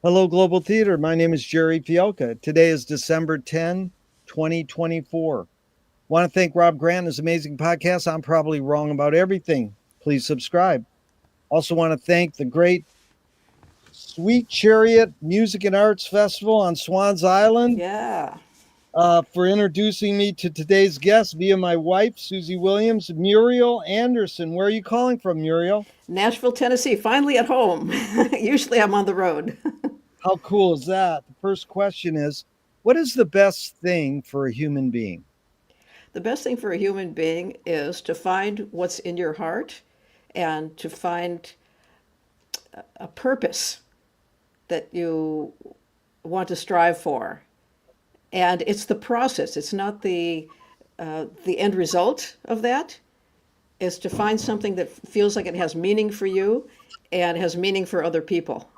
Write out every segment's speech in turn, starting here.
Hello, Global Theater. My name is Jerry Fielka. Today is December 10, 2024. Want to thank Rob Grant and his amazing podcast. I'm probably wrong about everything. Please subscribe. Also, want to thank the great Sweet Chariot Music and Arts Festival on Swans Island Yeah. for introducing me to today's guest via my wife, Susie Williams, Muriel Anderson. Where are you calling from, Muriel? Nashville, Tennessee, finally at home. Usually I'm on the road. How cool is that? The first question is, what is the best thing for a human being? The best thing for a human being is to find what's in your heart and to find a purpose that you want to strive for. And it's the process, it's not the end result of that. Is to find something that feels like it has meaning for you and has meaning for other people.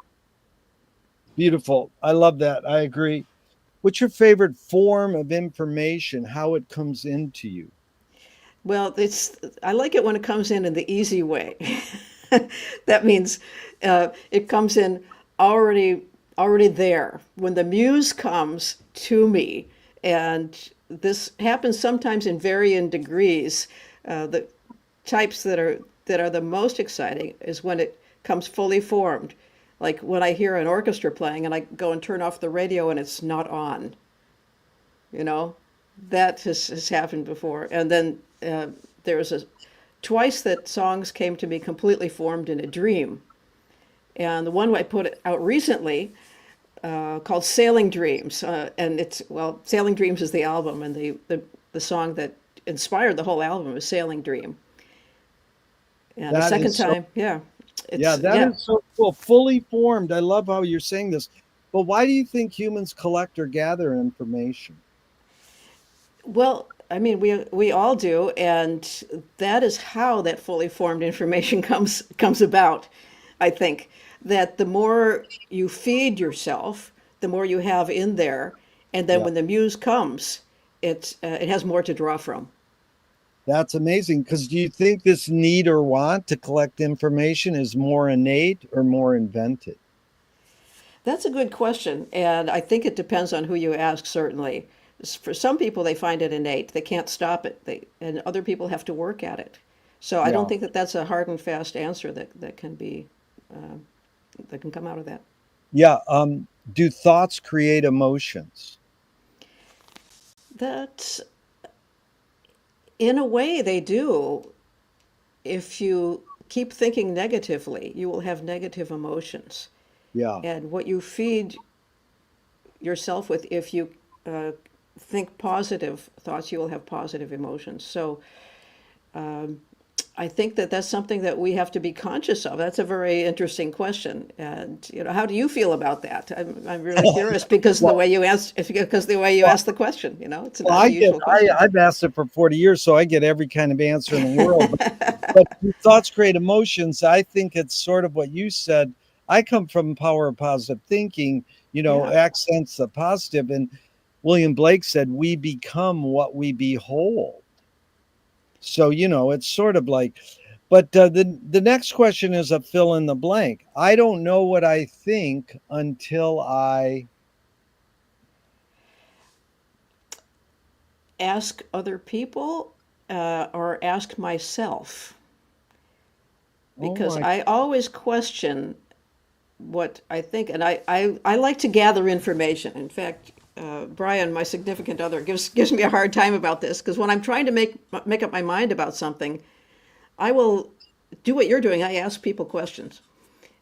Beautiful. I love that. I agree. What's your favorite form of information, how it comes into you? Well, it's I like it when it comes in the easy way. That means it comes in already there. When the muse comes to me, and this happens sometimes in varying degrees. The types that are the most exciting is when it comes fully formed. Like when I hear an orchestra playing and I go and turn off the radio and it's not on. You know, that has happened before. And then there was a twice that songs came to me completely formed in a dream. And the one I put out recently called Sailing Dreams. And it's, well, Sailing Dreams is the album, and the song that inspired the whole album is Sailing Dream. And the That second is so, time, yeah, yeah, it's, that yeah. is so cool. Fully formed. I love how you're saying this. But why do you think humans collect or gather information? Well, I mean, we all do, and that is how that fully formed information comes about. I think that the more you feed yourself, the more you have in there, and then Yeah, when the muse comes, it has more to draw from. that's amazing. Because do you think this need or want to collect information is more innate or more invented? That's a good question, and I think it depends on who you ask. Certainly, for some people, they find it innate; they can't stop it. And other people have to work at it. So I don't Yeah. think that that's a hard and fast answer that can come out of that. Yeah. Do thoughts create emotions? That, in a way, they do. If you keep thinking negatively, you will have negative emotions. Yeah. And what you feed yourself with, if you uh, think positive thoughts, you will have positive emotions. So I think that that's something that we have to be conscious of. That's a very interesting question. And how do you feel about that? I'm really curious because the Well, way you ask, because the way you well, ask the question, it's well, not the usual question. I've asked it for 40 years, so I get every kind of answer in the world. But thoughts create emotions. I think it's sort of what you said. I come from power of positive thinking, Yeah. accents the positive. And William Blake said, we become what we behold. So, it's sort of like, but the next question is a fill in the blank. I don't know what I think until I, Ask other people or ask myself, oh because my, I always question what I think, and I like to gather information. In fact, Brian, my significant other, gives me a hard time about this because when I'm trying to make up my mind about something, I will do what you're doing. I ask people questions,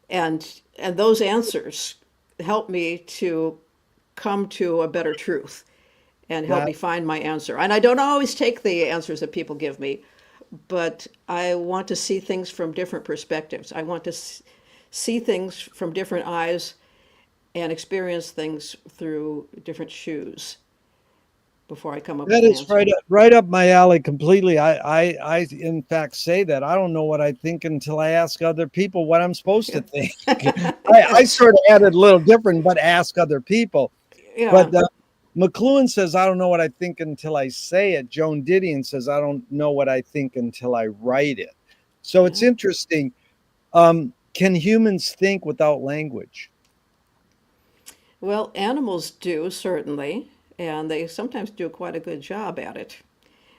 and those answers help me to come to a better truth and help that, me find my answer. And I don't always take the answers that people give me, but I want to see things from different perspectives. I want to see things from different eyes and experience things through different shoes before I come up with that an is answer. right up my alley completely. I in fact say that I don't know what I think until I ask other people what I'm supposed to think. I sort of added a little different, but ask other people. Yeah. But McLuhan says, I don't know what I think until I say it. Joan Didion says, I don't know what I think until I write it. So it's Yeah. interesting. Can humans think without language? Well, animals do, certainly, and they sometimes do quite a good job at it.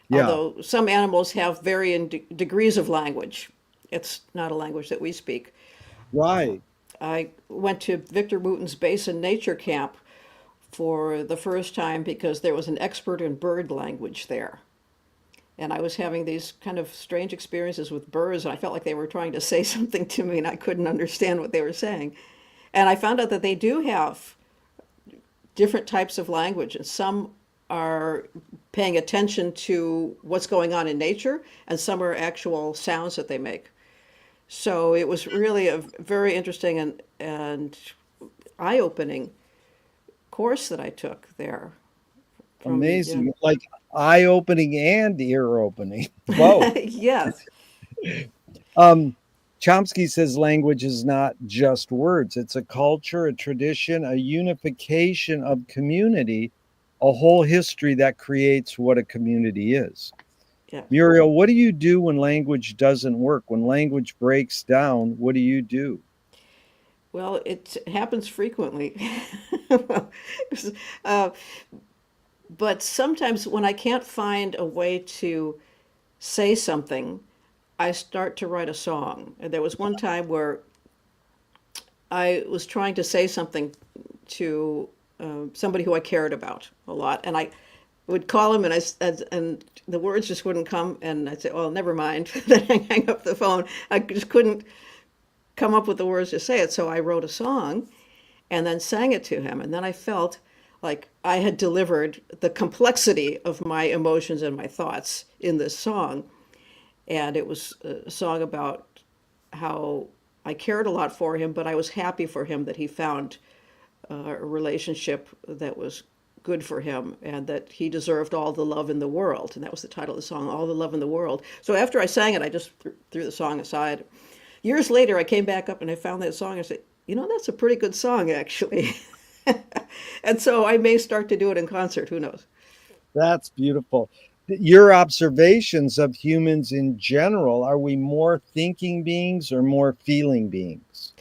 Yeah, Although some animals have varying degrees of language. It's not a language that we speak. right. I went to Victor Wooten's Basin Nature Camp for the first time because there was an expert in bird language there. And I was having these kind of strange experiences with birds, and I felt like they were trying to say something to me, and I couldn't understand what they were saying. And I found out that they do have different types of language, and some are paying attention to what's going on in nature, and some are actual sounds that they make. So it was really a very interesting and eye-opening course that I took there from Amazing. Like eye opening and ear opening, both. yes. Um, Chomsky says language is not just words, it's a culture, a tradition, a unification of community, a whole history that creates what a community is. Yeah. Muriel, what do you do when language doesn't work? When language breaks down, what do you do? Well, it happens frequently. uh, but sometimes when I can't find a way to say something, I start to write a song. And there was one time where I was trying to say something to somebody who I cared about a lot, and I would call him, and and the words just wouldn't come, and I'd say, "Well, never mind." Then I hang up the phone. I just couldn't come up with the words to say it, so I wrote a song, and then sang it to him, and then I felt like I had delivered the complexity of my emotions and my thoughts in this song, and it was a song about how I cared a lot for him, but I was happy for him that he found a relationship that was good for him and that he deserved all the love in the world. And that was the title of the song, All the Love in the World. So after I sang it, I just threw the song aside. Years later, I came back up and I found that song. I said, you know, that's a pretty good song, actually. And so I may start to do it in concert. Who knows? That's beautiful. Your observations of humans in general, are we more thinking beings or more feeling beings?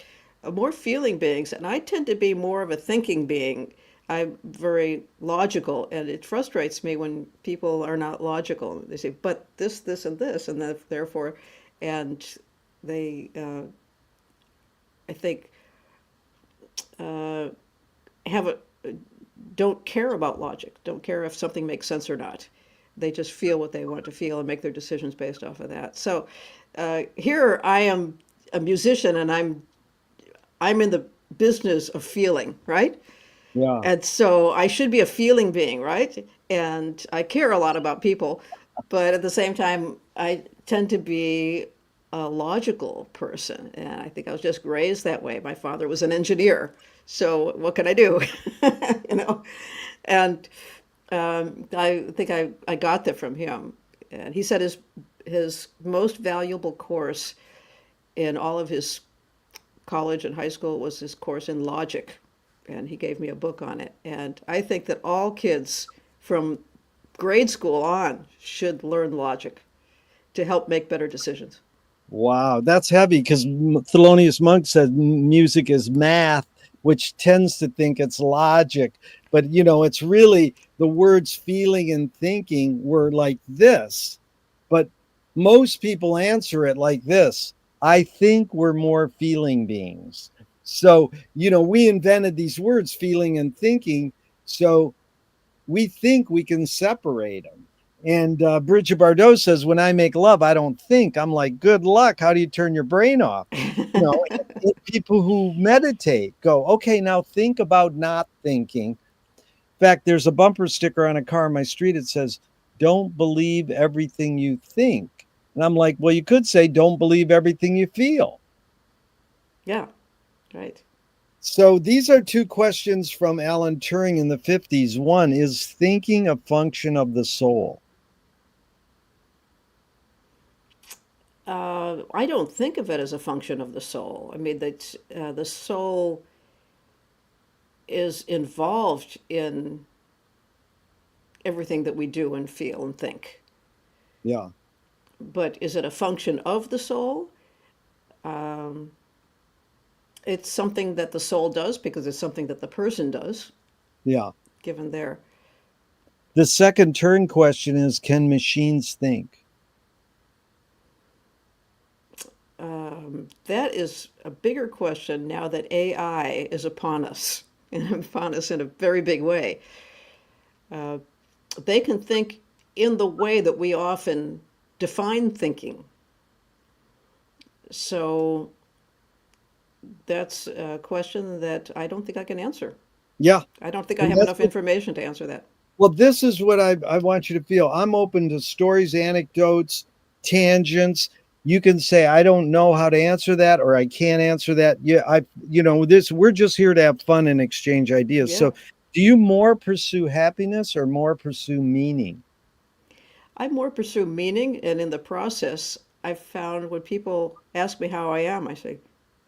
More feeling beings, and I tend to be more of a thinking being. I'm very logical, and it frustrates me when people are not logical. They say, "But this, and this," and therefore, and they, I think, uh, have a don't care about logic. Don't care if something makes sense or not. They just feel what they want to feel and make their decisions based off of that. So here I am a musician, and I'm in the business of feeling, right? Yeah. And so I should be a feeling being, right? And I care a lot about people, but at the same time, I tend to be a logical person. And I think I was just raised that way. My father was an engineer. So what can I do? You know? And I think I got that from him. And he said his most valuable course in all of his college and high school was his course in logic, and he gave me a book on it. And I think that all kids from grade school on should learn logic to help make better decisions. Wow, that's heavy because Thelonious Monk said music is math, which tends to think it's logic. But, it's really the words feeling and thinking were like this. But most people answer it like this: I think we're more feeling beings. So, we invented these words, feeling and thinking. So we think we can separate them. And Bridget Bardot says, when I make love, I don't think. I'm like, good luck. How do you turn your brain off? You know, people who meditate go, okay, now think about not thinking. In fact, there's a bumper sticker on a car on my street. It says, don't believe everything you think. And I'm like, well, you could say, don't believe everything you feel. Yeah, right. So these are two questions from Alan Turing in the 50s. One, is thinking a function of the soul? I don't think of it as a function of the soul. I mean, that the soul is involved in everything that we do and feel and think. Yeah. But is it a function of the soul? It's something that the soul does because it's something that the person does, Yeah. given their. The second turn question is, can machines think? That is a bigger question now that AI is upon us, and upon us in a very big way. They can think in the way that we often define thinking. So that's a question that I don't think I can answer. Yeah. I don't think I And have that's enough what, information to answer that. well, this is what I want you to feel. I'm open to stories, anecdotes, tangents. You can say, I don't know how to answer that, or I can't answer that. Yeah, this, we're just here to have fun and exchange ideas. Yeah. So, do you more pursue happiness or more pursue meaning? I more pursue meaning, and in the process, I've found when people ask me how I am, I say,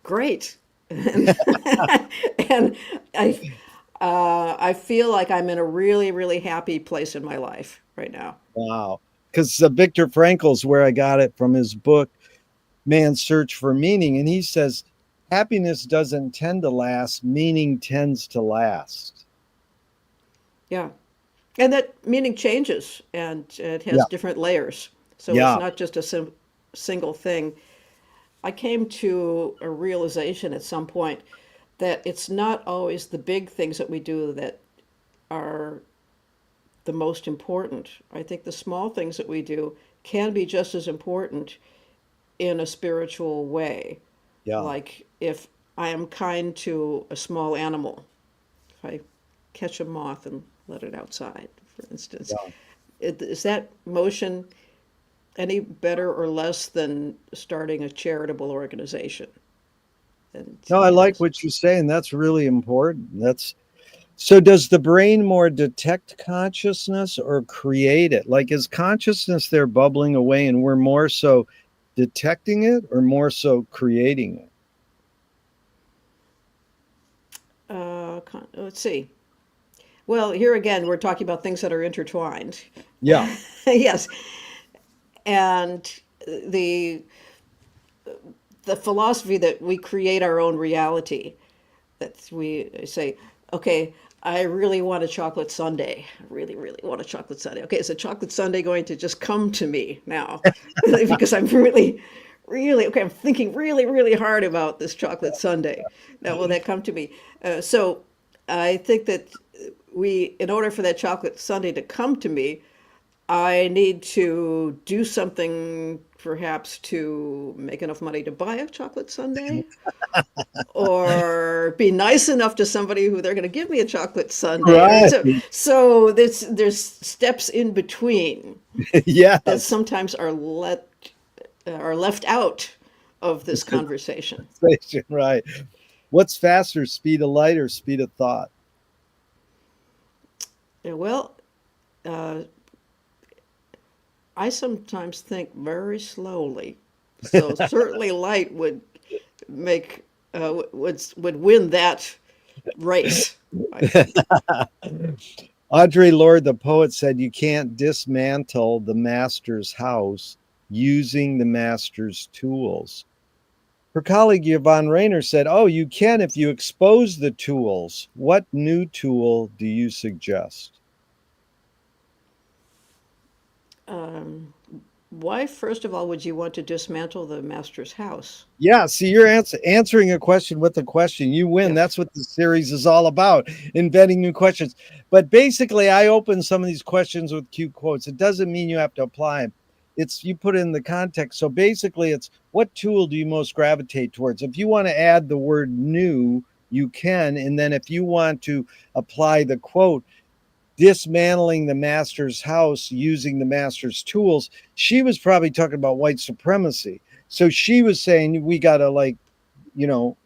"Great," and, and I I feel like I'm in a really, really happy place in my life right now. Wow. Because Viktor Frankl's where I got it from his book, Man's Search for Meaning. And he says, happiness doesn't tend to last, meaning tends to last. Yeah, and that meaning changes, and it has Yeah. different layers. So it's Yeah. not just a single thing. I came to a realization at some point that it's not always the big things that we do that are the most important. I think the small things that we do can be just as important in a spiritual way. Yeah. Like if I am kind to a small animal, if I catch a moth and let it outside, for instance, Yeah. is that motion any better or less than starting a charitable organization? And No, I you know, like what you're saying. That's really important. That's so does the brain more detect consciousness or create it? Like, is consciousness there bubbling away and we're more so detecting it or more so creating it? let's see. Well, here again, we're talking about things that are intertwined. Yeah. Yes, and the the philosophy that we create our own reality, that we say, okay, I really want a chocolate sundae. I really, really want a chocolate sundae. Okay, is a chocolate sundae going to just come to me now? Because I'm really, really, okay, I'm thinking really, really hard about this chocolate sundae. Now, will that come to me? So I think that in order for that chocolate sundae to come to me, I need to do something perhaps to make enough money to buy a chocolate sundae or be nice enough to somebody who they're going to give me a chocolate sundae or Right. so there's steps in between that Yes. sometimes are left out of this conversation. Right. What's faster, speed of light or speed of thought? Yeah, well, uh, I sometimes think very slowly, so certainly light would make would win that race, I think. Audre Lorde, the poet, said you can't dismantle the master's house using the master's tools. Her colleague Yvonne Rayner said, oh, you can if you expose the tools. What new tool do you suggest? Um, why, first of all, would you want to dismantle the master's house? Yeah, see, you're answering a question with a question. You win. Yeah. That's what the series is all about, inventing new questions. But basically, I open some of these questions with cute quotes. It doesn't mean you have to apply them. It's you put it in the context. So basically, it's what tool do you most gravitate towards? If you want to add the word new, you can. And then if you want to apply the quote, dismantling the master's house using the master's tools, she was probably talking about white supremacy. So she was saying we got to you know,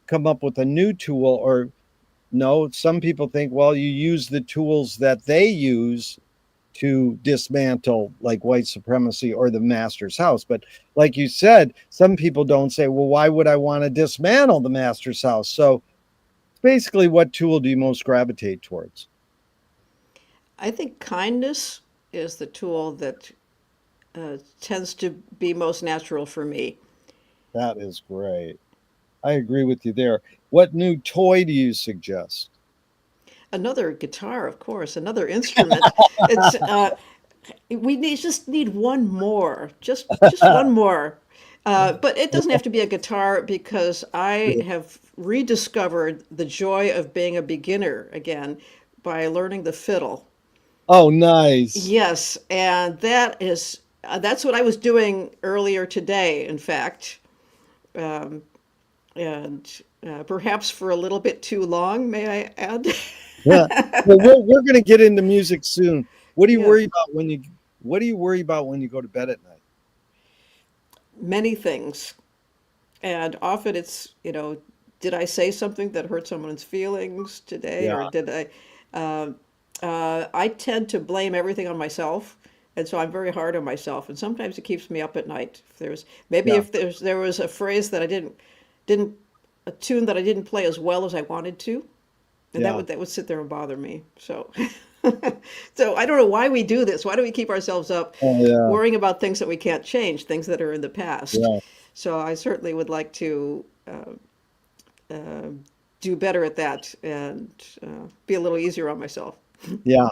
come up with a new tool or no, some people think, well, you use the tools that they use to dismantle like white supremacy or the master's house. But like you said, some people don't say, well, why would I want to dismantle the master's house? So basically, what tool do you most gravitate towards? I think kindness is the tool that tends to be most natural for me. That is great. I agree with you there. What new toy do you suggest? Another guitar, of course, another instrument. It's we just need one more, just one more. But it doesn't have to be a guitar because I have rediscovered the joy of being a beginner again by learning the fiddle. Oh, nice. Yes, and that's what I was doing earlier today, in fact, um, and perhaps for a little bit too long, may I add? Yeah. Well, we're going to get into music soon. What do you Yeah, worry about when you What do you worry about when you go to bed at night? many things. And often it's, did I say something that hurt someone's feelings today, Yeah. or did I? Uh, I tend to blame everything on myself, and so I'm very hard on myself. And sometimes it keeps me up at night. If there's maybe Yeah. if there was a phrase that I didn't a tune that I didn't play as well as I wanted to, and Yeah. that would sit there and bother me. So. So I don't know why we do this. Why do we keep ourselves up Oh, yeah. worrying about things that we can't change, things that are in the past? Yeah. So I certainly would like to uh, do better at that and be a little easier on myself. Yeah.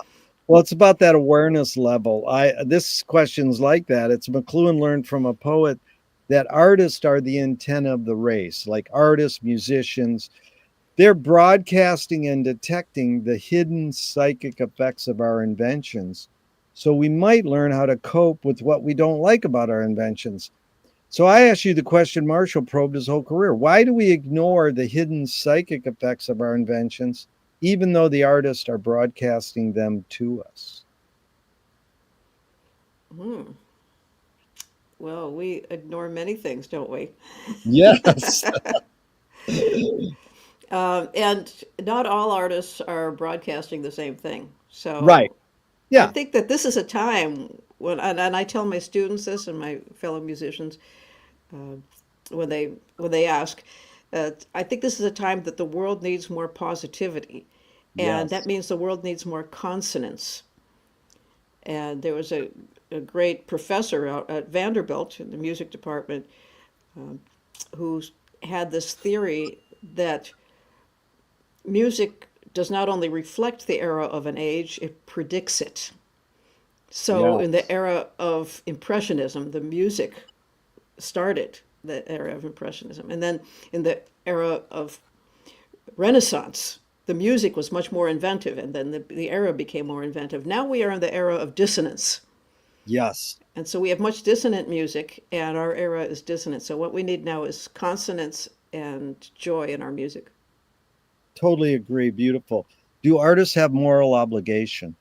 Well, it's about that awareness level. I This question's like that. It's McLuhan learned from a poet that artists are the antenna of the race, like artists, musicians. They're broadcasting and detecting the hidden psychic effects of our inventions. So we might learn how to cope with what we don't like about our inventions. So I asked you the question Marshall probed his whole career. Why do we ignore the hidden psychic effects of our inventions, even though the artists are broadcasting them to us? Hmm. Well, we ignore many things, don't we? Yes. And not all artists are broadcasting the same thing. Right. So I Yeah. think that this is a time when, and I tell my students this and my fellow musicians uh, when they ask, I think this is a time that the world needs more positivity, and that Yes. means the world needs more consonance. And there was a great professor out at Vanderbilt in the music department who had this theory that music does not only reflect the era of an age, it predicts it. So, in the Yes. era of Impressionism, the music started the era of Impressionism. And then in the era of Renaissance, the music was much more inventive, and then the era became more inventive. Now we are in the era of dissonance. Yes. And so we have much dissonant music, and our era is dissonant. So what we need now is consonance and joy in our music. Totally agree. Beautiful. Do artists have moral obligation?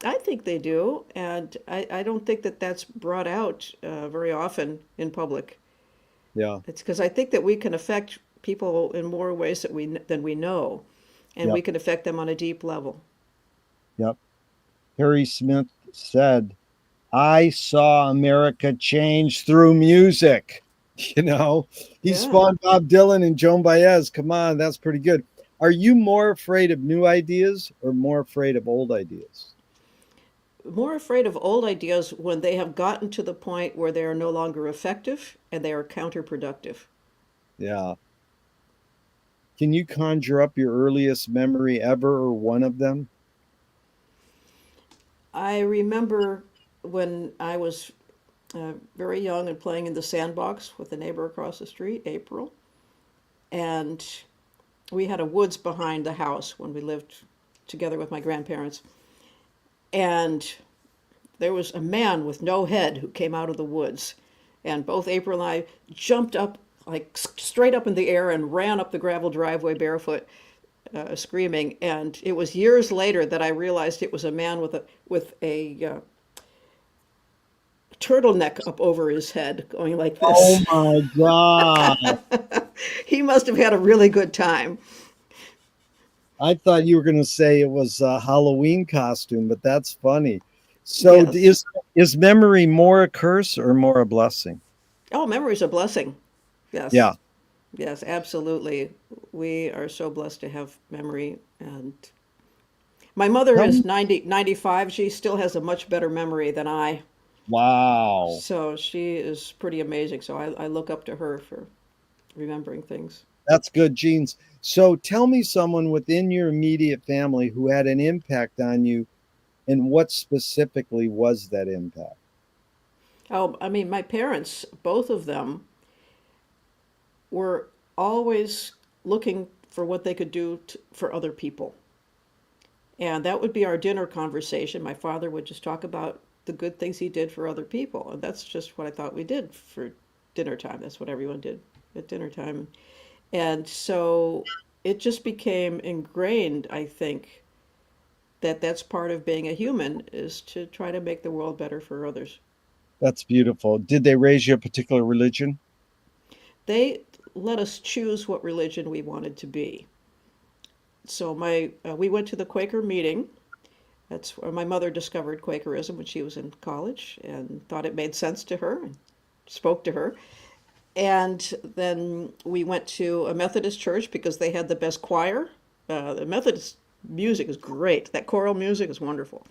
I think they do, and I don't think that that's brought out very often in public. Yeah. It's because I think that we can affect people in more ways than we know, and we Yep. can affect them on a deep level. Yep. Harry Smith said, I saw America change through music. You know, he Yeah. spawned Bob Dylan and Joan Baez. Come on, that's pretty good. Are you more afraid of new ideas or more afraid of old ideas? More afraid of old ideas when they have gotten to the point where they are no longer effective and they are counterproductive. Yeah. Can you conjure up your earliest memory ever or one of them? I remember when I was very young and playing in the sandbox with the neighbor across the street, April, and we had a woods behind the house when we lived together with my grandparents. And there was a man with no head who came out of the woods. And both April and I jumped up, like straight up in the air, and ran up the gravel driveway barefoot, screaming. And it was years later that I realized it was a man with a turtleneck up over his head, going like Oh this. my God. He must have had a really good time. I thought you were going to say it was a Halloween costume, but that's funny. So Yes. is memory more a curse or more a blessing? Oh, memory's a blessing. Yes. Yeah. Yes, absolutely. We are so blessed to have memory. And my mother Tell is me. 95. She still has a much better memory than I. Wow. So she is pretty amazing. So I look up to her for remembering things. That's good genes. So tell me someone within your immediate family who had an impact on you, and what specifically was that impact? Oh, I mean, my parents, both of them, were always looking for what they could do for other people. And that would be our dinner conversation. My father would just talk about the good things he did for other people. And that's just what I thought we did for dinner time. That's what everyone did at dinner time. And so it just became ingrained, I think, that that's part of being a human is to try to make the world better for others. That's beautiful. Did they raise you a particular religion? They let us choose what religion we wanted to be. So my we went to the Quaker meeting. That's where my mother discovered Quakerism when she was in college and thought it made sense to her and spoke to her. And then we went to a Methodist church because they had the best choir. The Methodist music is great. That choral music is wonderful.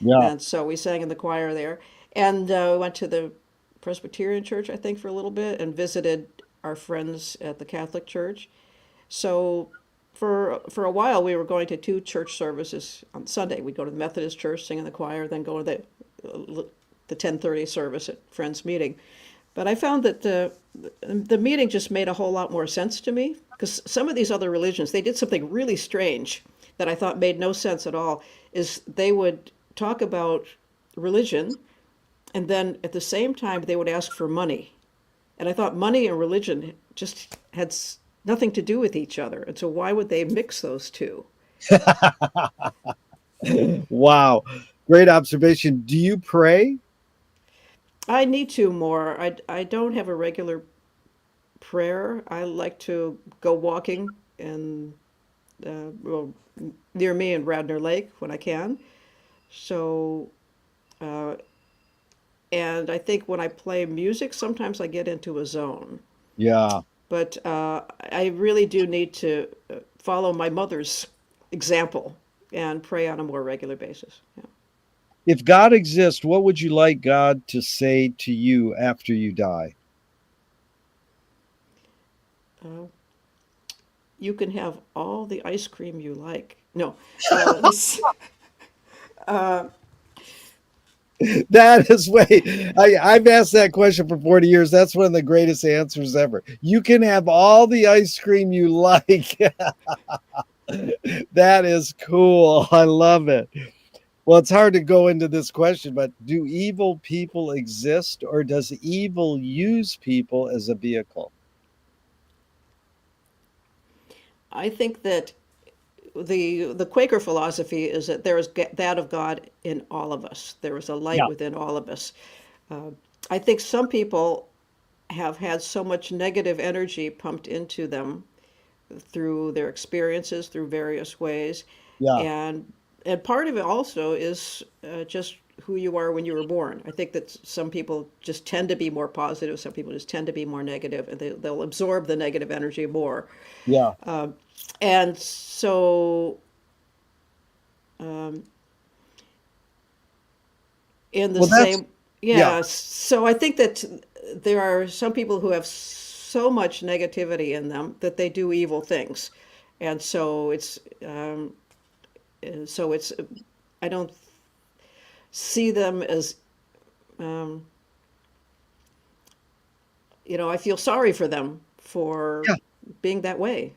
Yeah. And so we sang in the choir there. And we went to the Presbyterian church, I think, for a little bit and visited our friends at the Catholic church. So for a while, we were going to two church services on Sunday. We'd go to the Methodist church, sing in the choir, then go to the 10:30 service at Friends meeting. But I found that the meeting just made a whole lot more sense to me because some of these other religions, they did something really strange that I thought made no sense at all, is they would talk about religion and then at the same time they would ask for money. And I thought money and religion just had nothing to do with each other. And so why would they mix those two? Wow. Great observation. Do you pray? I need to more. I don't have a regular prayer. I like to go walking and well, near me in Radnor Lake when I can. So, uh, and I think when I play music, sometimes I get into a zone. Yeah. But I really do need to follow my mother's example and pray on a more regular basis. Yeah. If God exists, what would you like God to say to you after you die? Uh, you can have all the ice cream you like. No, this. Uh, That is way I've asked that question for 40 years. That's one of the greatest answers ever. You can have all the ice cream you like. That is cool. I love it. Well, it's hard to go into this question, but do evil people exist, or does evil use people as a vehicle? I think that the Quaker philosophy is that there is that of God in all of us. There is a light Yeah. within all of us. Uh, I think some people have had so much negative energy pumped into them through their experiences, through various ways, Yeah. and and part of it also is just who you are when you were born. I think that some people just tend to be more positive, some people just tend to be more negative, and they'll absorb the negative energy more. Yeah. And so, um, in the Well, that's same, yeah. yeah, so I think that there are some people who have so much negativity in them that they do evil things. And so it's, I don't see them as, um, I feel sorry for them for Yeah. being that way.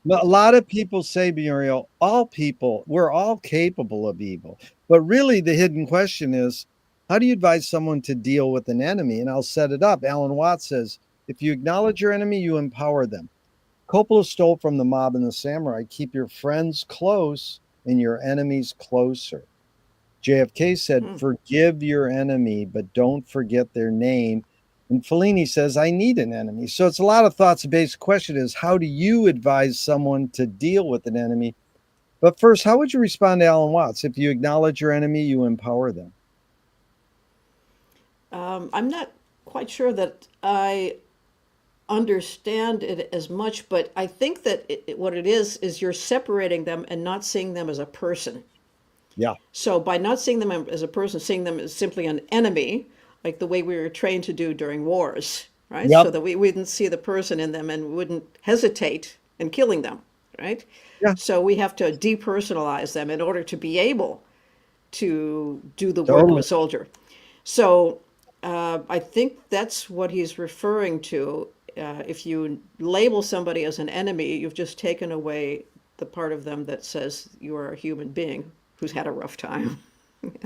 But a lot of people say, Muriel, all people, we're all capable of evil. But really, the hidden question is, how do you advise someone to deal with an enemy? And I'll set it up. Alan Watts says, if you acknowledge your enemy, you empower them. Coppola stole from the mob and the samurai. Keep your friends close and your enemies closer. JFK said, Hmm. forgive your enemy, but don't forget their name. And Fellini says, I need an enemy. So it's a lot of thoughts. The basic question is, how do you advise someone to deal with an enemy? But first, how would you respond to Alan Watts? If you acknowledge your enemy, you empower them. I'm not quite sure that I understand it as much, but I think that what it is you're separating them and not seeing them as a person. Yeah. So by not seeing them as a person, seeing them as simply an enemy, like the way we were trained to do during wars, right? So Yep. that we wouldn't see the person in them and wouldn't hesitate in killing them, right? Yeah. So we have to depersonalize them in order to be able to do the work of Totally. a soldier. So I think that's what he's referring to. If you label somebody as an enemy, you've just taken away the part of them that says you are a human being who's had a rough time.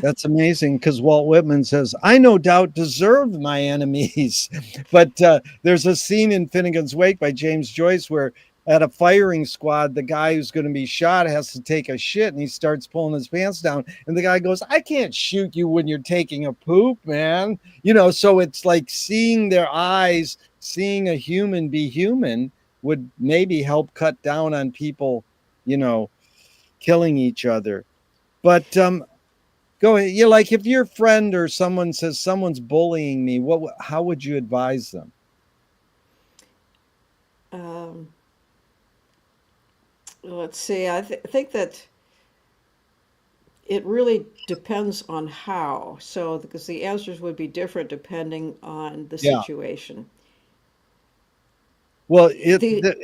That's amazing because Walt Whitman says, I no doubt deserve my enemies. But there's a scene in Finnegan's Wake by James Joyce where at a firing squad, the guy who's going to be shot has to take a shit and he starts pulling his pants down. And the guy goes, I can't shoot you when you're taking a poop, man. So it's like seeing their eyes, seeing a human be human would maybe help cut down on people, you know, killing each other. But go ahead. Yeah, like if your friend or someone says someone's bullying me, how would you advise them? Um, let's see, think that it really depends on how. So, because the answers would be different depending on the Yeah. situation. Well, The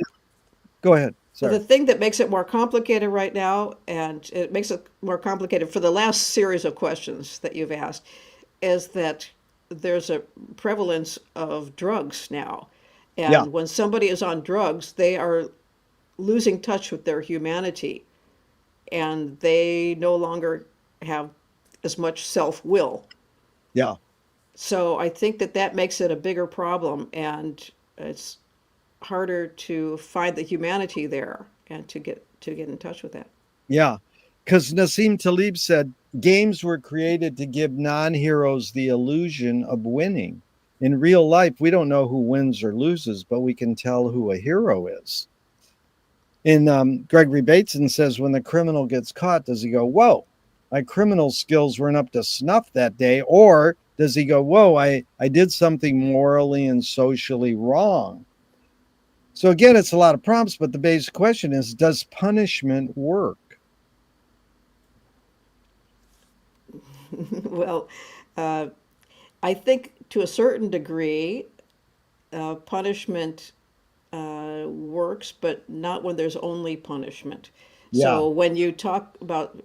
go ahead. the Sorry. thing that makes it more complicated right now, and it makes it more complicated for the last series of questions that you've asked, is that there's a prevalence of drugs now. Yeah. And when somebody is on drugs, they are losing touch with their humanity and they no longer have as much self will. Yeah. So I think that that makes it a bigger problem and it's harder to find the humanity there and to get in touch with that. Yeah. Because Nassim Taleb said games were created to give non heroes the illusion of winning. In real life, we don't know who wins or loses, but we can tell who a hero is. And Gregory Bateson says when the criminal gets caught, does he go, whoa, my criminal skills weren't up to snuff that day? Or does he go, whoa, I did something morally and socially wrong? So again, it's a lot of prompts, but the basic question is, does punishment work? Well, uh, I think to a certain degree, punishment works, but not when there's only punishment. Yeah, So when you talk about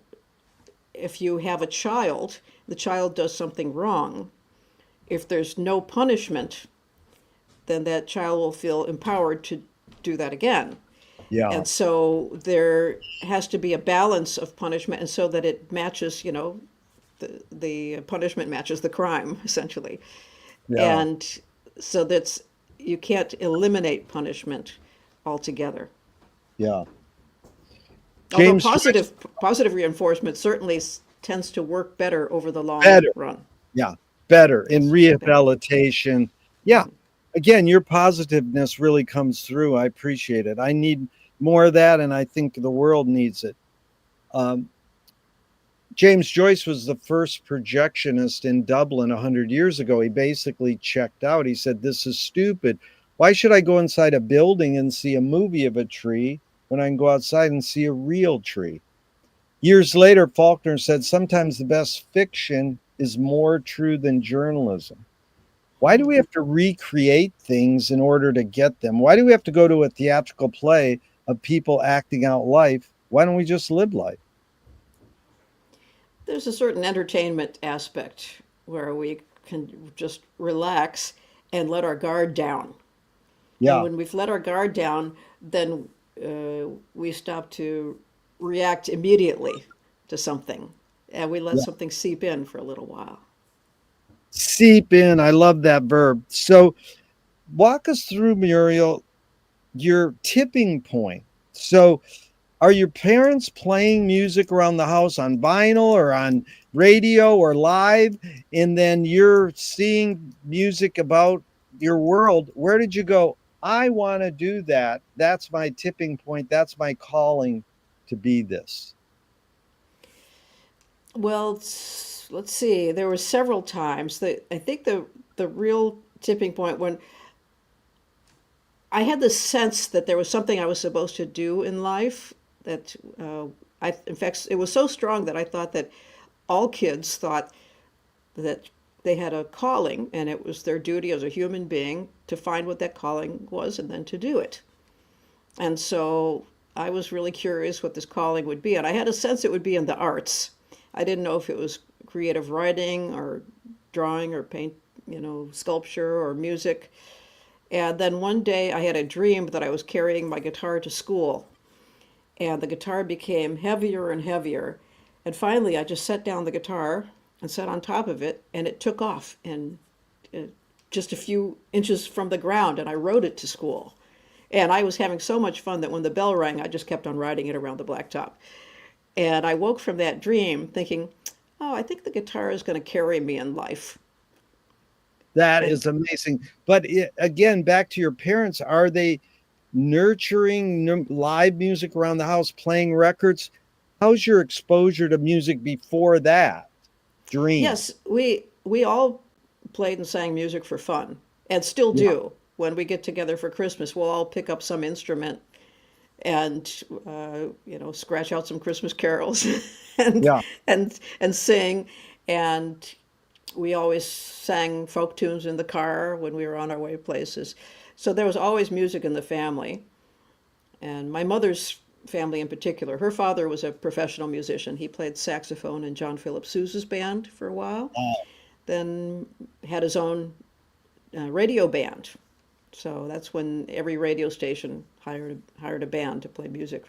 if you have a child, the child does something wrong. If there's no punishment, then that child will feel empowered to do that again. yeah, And so there has to be a balance of punishment, and so that it matches, the punishment matches the crime, essentially. yeah, And so that's you can't eliminate punishment altogether. yeah. Although James Joyce, positive reinforcement certainly tends to work better over the long better. run. Yeah, better in Yes, better. rehabilitation. Yeah, again, your positiveness really comes through. I appreciate it. I need more of that, and I think the world needs it. Um, James Joyce was the first projectionist in Dublin 100 years ago. He basically checked out. He said, this is stupid. Why should I go inside a building and see a movie of a tree when I can go outside and see a real tree? Years later, Faulkner said, sometimes the best fiction is more true than journalism. Why do we have to recreate things in order to get them? Why do we have to go to a theatrical play of people acting out life? Why don't we just live life? There's a certain entertainment aspect where we can just relax and let our guard down. And Yeah, when we've let our guard down, then we stop to react immediately to something. And we let yeah. something seep in for a little while. Seep in. I love that verb. So walk us through, Muriel, your tipping point. So are your parents playing music around the house on vinyl or on radio or live? And then you're seeing music about your world. Where did you go? I want to do that. That's my tipping point. That's my calling to be this. Well, let's see. There were several times that I think the real tipping point when I had the sense that there was something I was supposed to do in life that in fact, it was so strong that I thought that all kids thought that they had a calling, and it was their duty as a human being to find what that calling was and then to do it. And so I was really curious what this calling would be, and I had a sense it would be in the arts. I didn't know if it was creative writing or drawing or paint, sculpture or music. And then one day I had a dream that I was carrying my guitar to school, and the guitar became heavier and heavier. And finally, I just set down the guitar and sat on top of it, and it took off and uh, just a few inches from the ground, and I rode it to school. And I was having so much fun that when the bell rang, I just kept on riding it around the blacktop. And I woke from that dream thinking, oh, I think the guitar is going to carry me in life. That And is amazing. But again, back to your parents, are they nurturing live music around the house, playing records? How's your exposure to music before that dream? yes, we all played and sang music for fun, and still Yeah, do. When we get together for Christmas, we'll all pick up some instrument and scratch out some Christmas carols and yeah. and sing. And we always sang folk tunes in the car when we were on our way places. So there was always music in the family. And my mother's family in particular, her father was a professional musician. He played saxophone in John Philip Sousa's band for a while, Oh, then had his own radio band. So that's when every radio station hired a band to play music.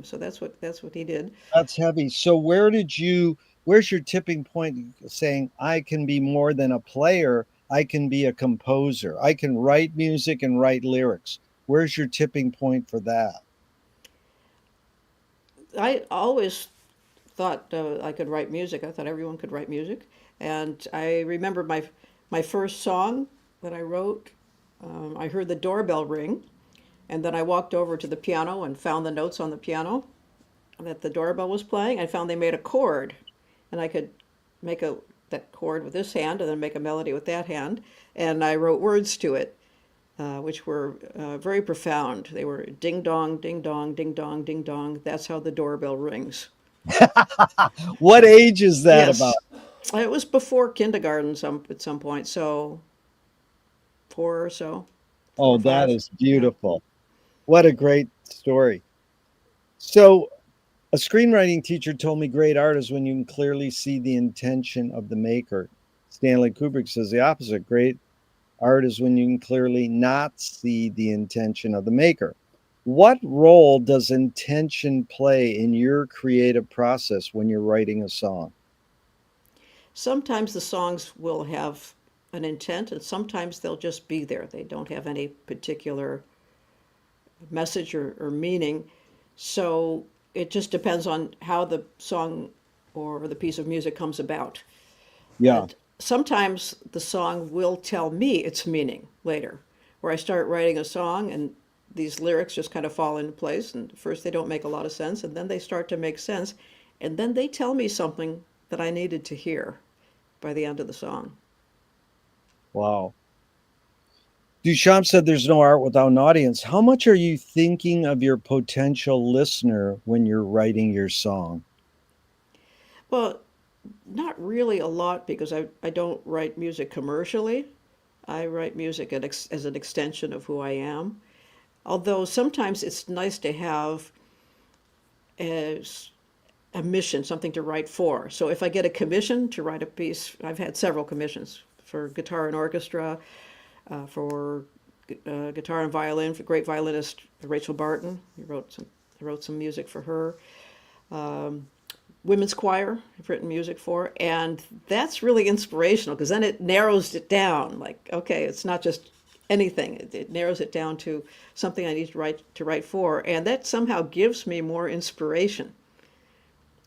So that's what he did. that's heavy. So where's your tipping point saying I can be more than a player? I can be a composer. I can write music and write lyrics. Where's your tipping point for that? I always thought I could write music. I thought everyone could write music, and I remember my first song that I wrote. I heard the doorbell ring, and then I walked over to the piano and found the notes on the piano that the doorbell was playing. I found they made a chord, and I could make a that chord with this hand and then make a melody with that hand. And I wrote words to it, which were very profound. They were ding dong, ding dong, ding dong, ding dong. That's how the doorbell rings. What age is that about? Yes, it was before kindergarten at some point, so four or so, four Oh, or that five. is Yeah. beautiful. What a great story. So, a screenwriting teacher told me great art is when you can clearly see the intention of the maker. Stanley Kubrick says the opposite. Great art is when you can clearly not see the intention of the maker. What role does intention play in your creative process when you're writing a song? Sometimes the songs will have an intent, and sometimes they'll just be there. They don't have any particular message or meaning. So it just depends on how the song or the piece of music comes about. Yeah. And sometimes the song will tell me its meaning later, where I start writing a song and these lyrics just kind of fall into place. And first they don't make a lot of sense, and then they start to make sense. And then they tell me something that I needed to hear by the end of the song. Wow. Duchamp said there's no art without an audience. How much are you thinking of your potential listener when you're writing your song? Well, not really a lot because I don't write music commercially. I write music as an extension of who I am. Although sometimes it's nice to have as a mission, something to write for. So if I get a commission to write a piece, I've had several commissions for guitar and orchestra, for guitar and violin, for great violinist Rachel Barton. I wrote some music for her. Women's choir I've written music for, and that's really inspirational because then it narrows it down. Like, okay, it's not just anything. It narrows it down to something I need to write for, and that somehow gives me more inspiration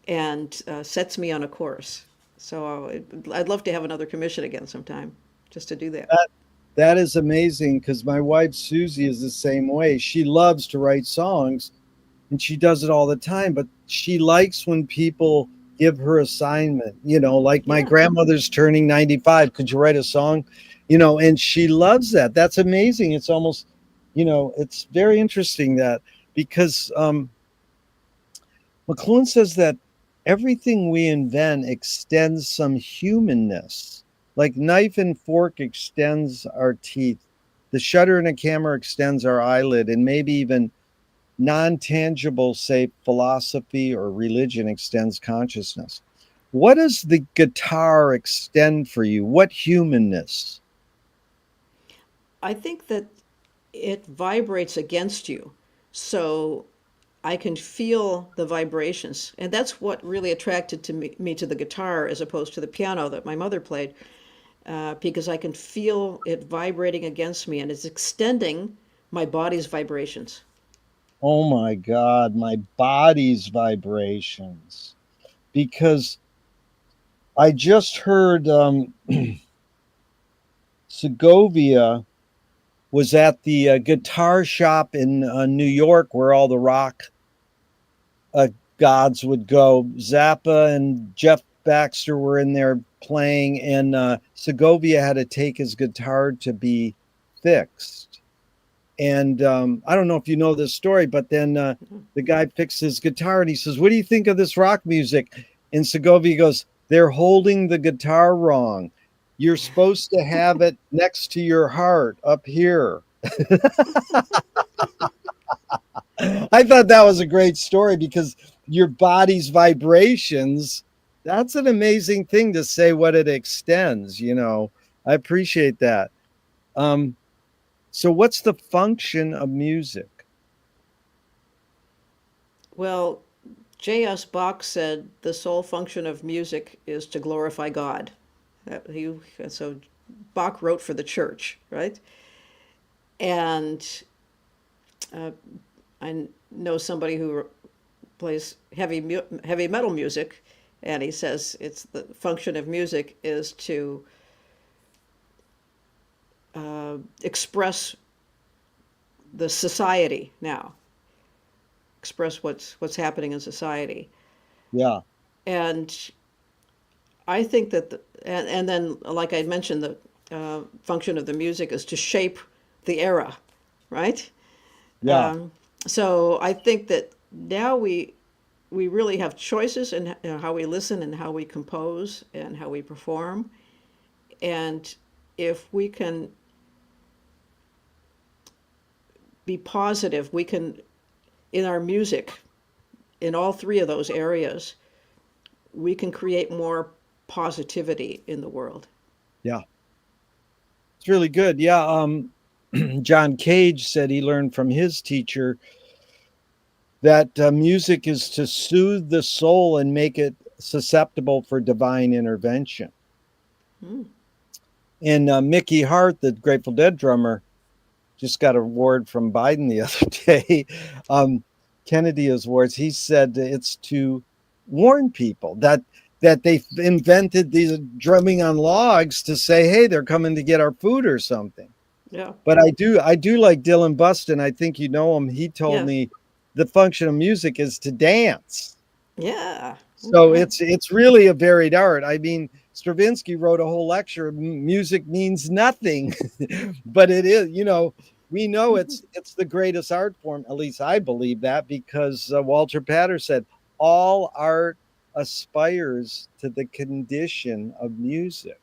and sets me on a course. So I'd love to have another commission again sometime, just to do that. That that is amazing because my wife Susie is the same way. She loves to write songs and she does it all the time, but she likes when people give her assignment, like my Yeah. grandmother's turning 95. Could you write a song? And she loves that. That's amazing. It's almost, it's very interesting that because McLuhan says that everything we invent extends some humanness. Like knife and fork extends our teeth. The shutter in a camera extends our eyelid, and maybe even non tangible, say, philosophy or religion extends consciousness. What does the guitar extend for you? What humanness? I think that it vibrates against you. So I can feel the vibrations. And that's what really attracted me to the guitar as opposed to the piano that my mother played, because I can feel it vibrating against me and it's extending my body's vibrations. Oh my God, my body's vibrations. Because I just heard Segovia was at the guitar shop in New York where all the rock uh, gods would go. Zappa and Jeff Baxter were in there playing, and Segovia had to take his guitar to be fixed. And I don't know if you know this story, but then the guy fixed his guitar and he says, "What do you think of this rock music?" And Segovia goes, "They're holding the guitar wrong. You're supposed to have it next to your heart up here." I thought that was a great story because your body's vibrations, that's an amazing thing to say what it extends. I appreciate that. Um, so what's the function of music? Well, J.S. Bach said the sole function of music is to glorify God. So Bach wrote for the church, right? And uh, I know somebody who plays heavy metal music, and he says it's the function of music is to express the society now, express what's happening in society, Yeah, and I think that and then like I mentioned, the function of the music is to shape the era, right? yeah, So I think that now we really have choices in how we listen and how we compose and how we perform. And if we can be positive, we can, in our music, in all three of those areas, we can create more positivity in the world. yeah. It's really good. Yeah. John Cage said he learned from his teacher that music is to soothe the soul and make it susceptible for divine intervention. Mm, And Mickey Hart, the Grateful Dead drummer, just got an award from Biden the other day, Kennedy Awards. He said it's to warn people that they invented these drumming on logs to say, "Hey, they're coming to get our food or something." yeah. But I do like Dylan Buston. I think you know him. He told Yes. me the function of music is to dance. Yeah. So Okay. it's really a varied art. I mean, Stravinsky wrote a whole lecture. Music means nothing, but it is. We know it's the greatest art form. At least I believe that because Walter Pater said all art aspires to the condition of music,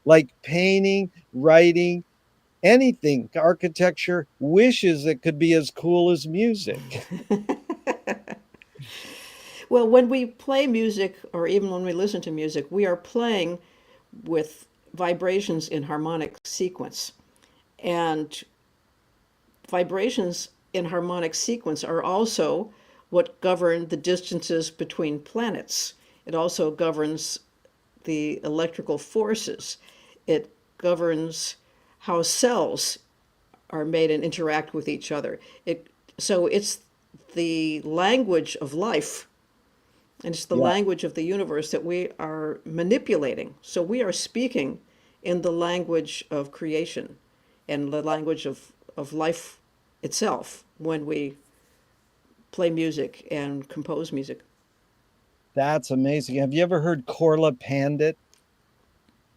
like painting, writing, anything. Architecture wishes it could be as cool as music. Well, when we play music, or even when we listen to music, we are playing with vibrations in harmonic sequence. And vibrations in harmonic sequence are also what govern the distances between planets. It also governs the electrical forces. It governs how cells are made and interact with each other. So it's the language of life and it's the Yeah, language of the universe that we are manipulating. So we are speaking in the language of creation and the language of life itself when we play music and compose music. that's amazing. Have you ever heard Korla Pandit?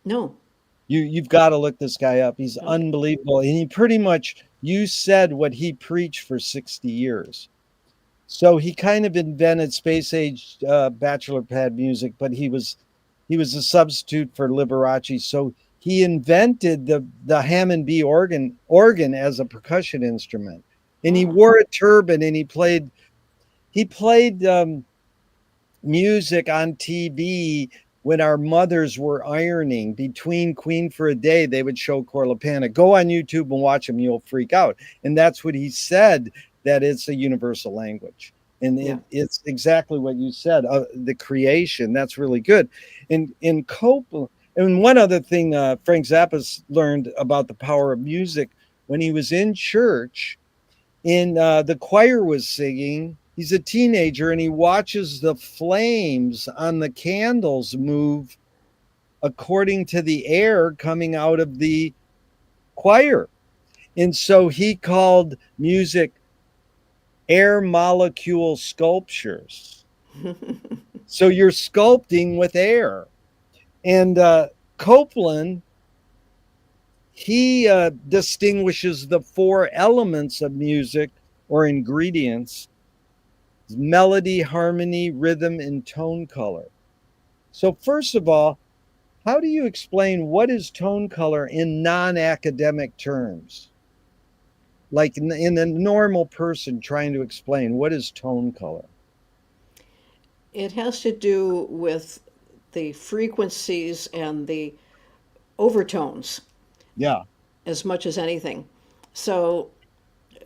No. You've got to look this guy up. He's Okay. unbelievable, and he pretty much you said what he preached for 60 years. So he kind of invented space age bachelor pad music, but he was a substitute for Liberace. So he invented the Hammond B organ as a percussion instrument, and he Oh, wore a turban and he played music on TV when our mothers were ironing between Queen for a Day. They would show Corlapana. Go on YouTube and watch him. You'll freak out. And that's what he said, that it's a universal language. And yeah. it's exactly what you said. The creation, that's really good. And in Copeland, and one other thing Frank Zappa's learned about the power of music when he was in church and the choir was singing. He's a teenager and he watches the flames on the candles move according to the air coming out of the choir. And so he called music air molecule sculptures. So you're sculpting with air. And Copeland, he distinguishes the four elements of music or ingredients: melody, harmony, rhythm, and tone color. So, first of all, how do you explain what is tone color in non academic terms? Like in a normal person trying to explain what is tone color? It has to do with the frequencies and the overtones Yeah, as much as anything. So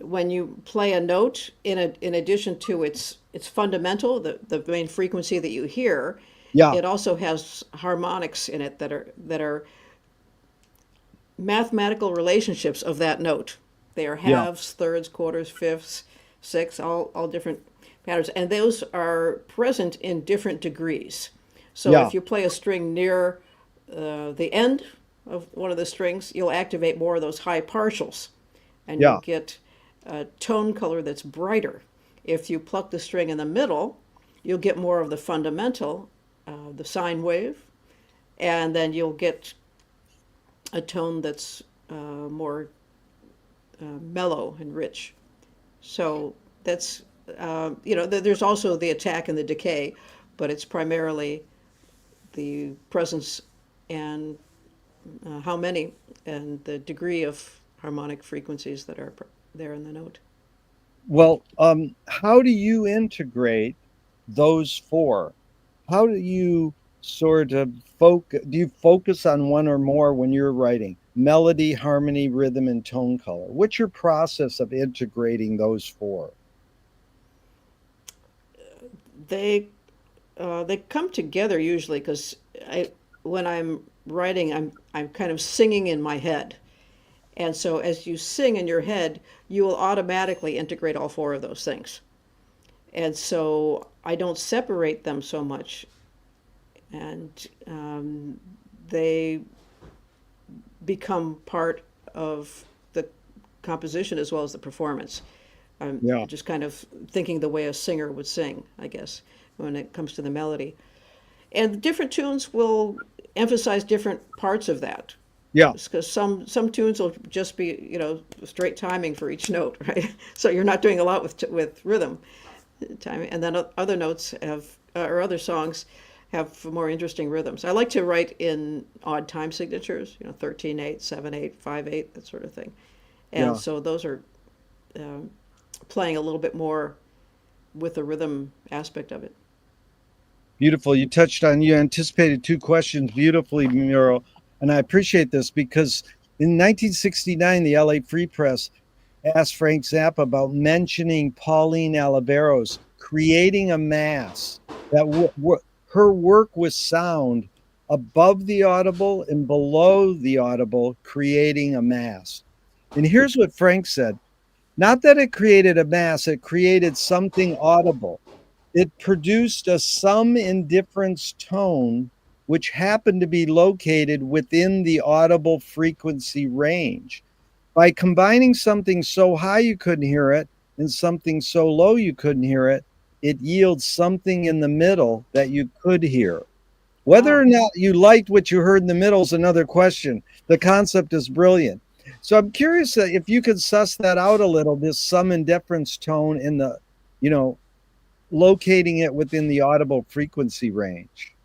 when you play a note, in addition to its fundamental, the main frequency that you hear, yeah, it also has harmonics in it that are mathematical relationships of that note. They are yeah, halves, thirds, quarters, fifths, sixths, all different patterns, and those are present in different degrees. So yeah, if you play a string near the end of one of the strings, you'll activate more of those high partials, and you'll yeah, get a tone color that's brighter. If you pluck the string in the middle, you'll get more of the fundamental, the sine wave, and then you'll get a tone that's more mellow and rich. So that's, there's also the attack and the decay, but it's primarily the presence and how many and the degree of harmonic frequencies that are there in the note. Well, how do you integrate those four? How do you sort of focus? Do you focus on one or more when you're writing? Melody, harmony, rhythm, and tone color. What's your process of integrating those four? They they come together usually because I when I'm writing, I'm kind of singing in my head. And so as you sing in your head, you will automatically integrate all four of those things. And so I don't separate them so much. And they become part of the composition as well as the performance. I'm Yeah, just kind of thinking the way a singer would sing, I guess, when it comes to the melody. And different tunes will emphasize different parts of that. yeah, Because some tunes will just be straight timing for each note, right? So you're not doing a lot with rhythm timing, and then other notes have or other songs have more interesting rhythms. I like to write in odd time signatures, 13/8, 7/8, 5/8, that sort of thing, and yeah. so those are um, playing a little bit more with the rhythm aspect of it. Beautiful. You anticipated two questions beautifully, Muriel. And I appreciate this because in 1969, the LA Free Press asked Frank Zappa about mentioning Pauline Oliveros creating a mass that her work was sound above the audible and below the audible, creating a mass. And here's what Frank said: not that it created a mass, it created something audible. It produced a sum indifference tone, which happened to be located within the audible frequency range. By combining something so high you couldn't hear it and something so low you couldn't hear it, it yields something in the middle that you could hear. Whether Wow. or not you liked what you heard in the middle is another question. The concept is brilliant. So I'm curious if you could suss that out a little, this sum and difference tone in you know, locating it within the audible frequency range.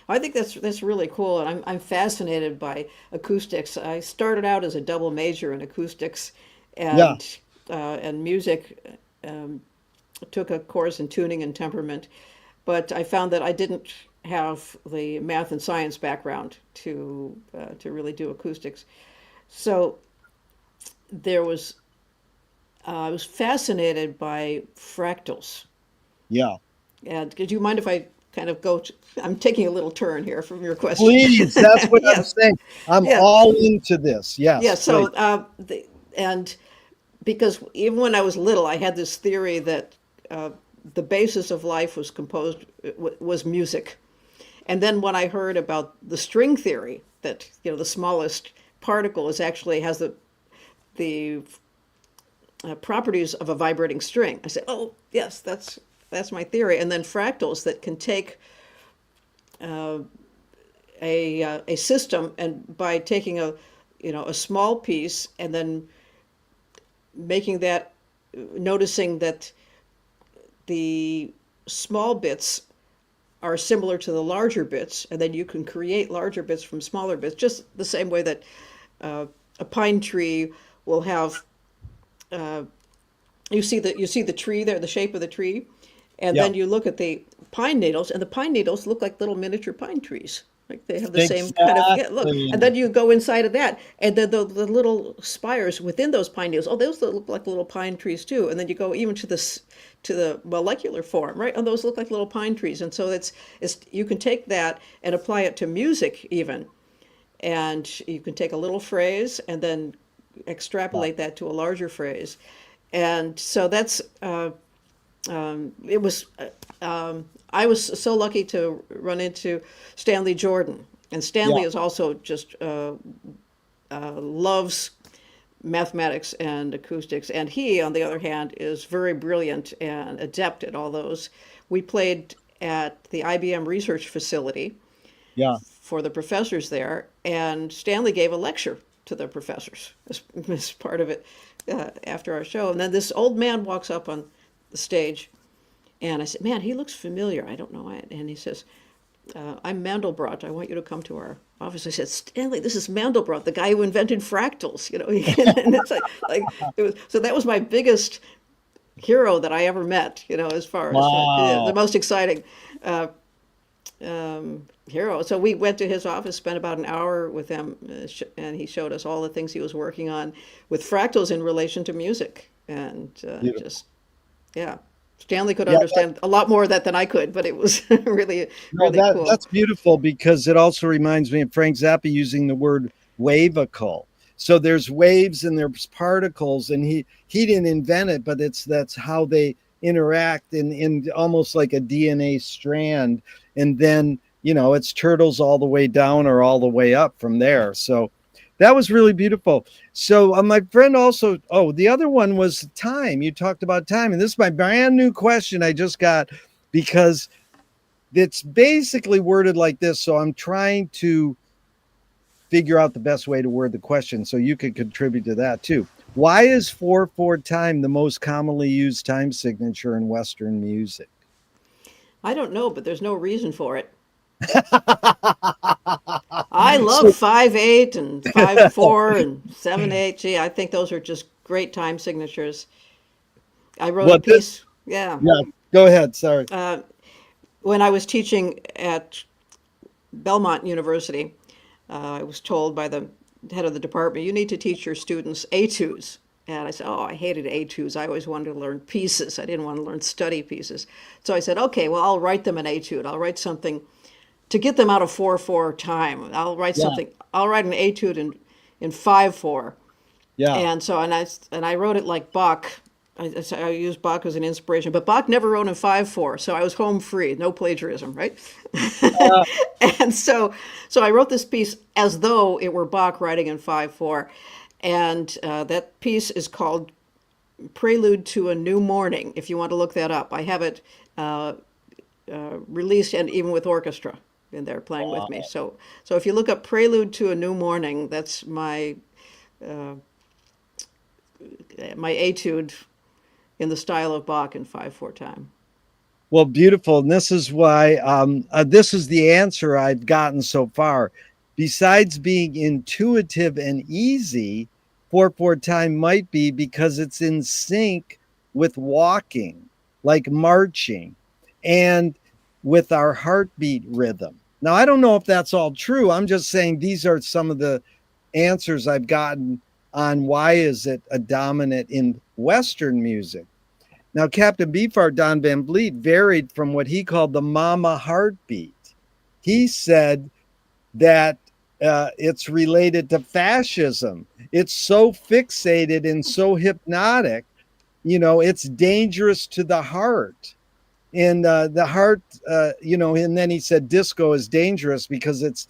I think that's really cool, and I'm fascinated by acoustics. I started out as a double major in acoustics, Yeah. and and music. Um, took a course in tuning and temperament, but I found that I didn't have the math and science background to really do acoustics. So there was I was fascinated by fractals. Yeah. And do you mind if I kind of go? I'm taking a little turn here from your question. Please, that's what I'm Yes, saying. I'm yeah, all into this. yeah. Yes, So, please. and because even when I was little, I had this theory that uh, the basis of life was composed was music. And then when I heard about the string theory, that the smallest particle is actually has the properties of a vibrating string, I said, oh yes, that's my theory. And then fractals that can take a system, and by taking a small piece and then making that noticing that the small bits are similar to the larger bits, and then you can create larger bits from smaller bits, just the same way that a pine tree will have. You see the tree there, the shape of the tree, and Yeah, then you look at the pine needles, and the pine needles look like little miniature pine trees. Like they have the same kind of, yeah, look. And exactly. then you go inside of that, and then the little spires within those pine needles. Oh, those look like little pine trees too. And then you go even to the molecular form, right? And those look like little pine trees. And so it's you can take that and apply it to music even, and you can take a little phrase and then Yeah, extrapolate that to a larger phrase. And so that's it was I was so lucky to run into Stanley Jordan, and yeah, Stanley is also just loves mathematics and acoustics, and he, on the other hand, is very brilliant and adept at all those. We played at the IBM research facility yeah. for the professors there, and Stanley gave a lecture to the professors as part of it after our show. And then this old man walks up on the stage, and I said, "Man, he looks familiar. I don't know why." And he says, "I'm Mandelbrot. I want you to come to our office." I said, "Stanley, this is Mandelbrot, the guy who invented fractals." And it's like it was. So that was my biggest hero that I ever met. As far as the Wow. most exciting hero. So we went to his office, spent about an hour with him, and he showed us all the things he was working on with fractals in relation to music. And Beautiful. just, yeah, Stanley could Yeah, understand a lot more of that than I could, but it was really, no, really cool. that's beautiful because it also reminds me of Frank Zappa using the word wavicle. So there's waves and there's particles, and he didn't invent it, but that's how they interact in almost like a DNA strand, and then it's turtles all the way down or all the way up from there. So that was really beautiful. So my friend also, oh, the other one was time. You talked about time, and this is my brand new question I just got because it's basically worded like this. So I'm trying to figure out the best way to word the question so you could contribute to that too. Why is 4/4 time the most commonly used time signature in Western music? I don't know, but there's no reason for it. I love So, 5/8 and 5/4 and 7/8. Gee, I think those are just great time signatures. I wrote a what this? piece, yeah, Yeah, go ahead. Sorry. when I was teaching at Belmont University. I was told by the head of the department, you need to teach your students etudes. And I said, oh, I hated etudes. I always wanted to learn pieces. I didn't want to learn study pieces. So I said, okay, well, I'll write them an etude. I'll write something to get them out of 4/4 time. Yeah, I'll write an etude in 5/4. yeah. And I wrote it like Bach. I used Bach as an inspiration, but Bach never wrote in 5/4, so I was home free, no plagiarism, right? Uh, And so I wrote this piece as though it were Bach writing in 5/4, and that piece is called "Prelude to a New Morning." If you want to look that up, I have it released and even with orchestra in there playing with me. So if you look up "Prelude to a New Morning," that's my etude in the style of Bach in 5/4 time. Well, beautiful. And this is why this is the answer I've gotten so far. Besides being intuitive and easy, 4/4 time might be because it's in sync with walking, like marching, and with our heartbeat rhythm. Now, I don't know if that's all true. I'm just saying these are some of the answers I've gotten on why is it a dominant in Western music. Now, Captain Beefheart Don Van Vliet varied from what he called the mama heartbeat. He said that it's related to fascism. It's so fixated and so hypnotic, it's dangerous to the heart. And the heart, and then he said disco is dangerous because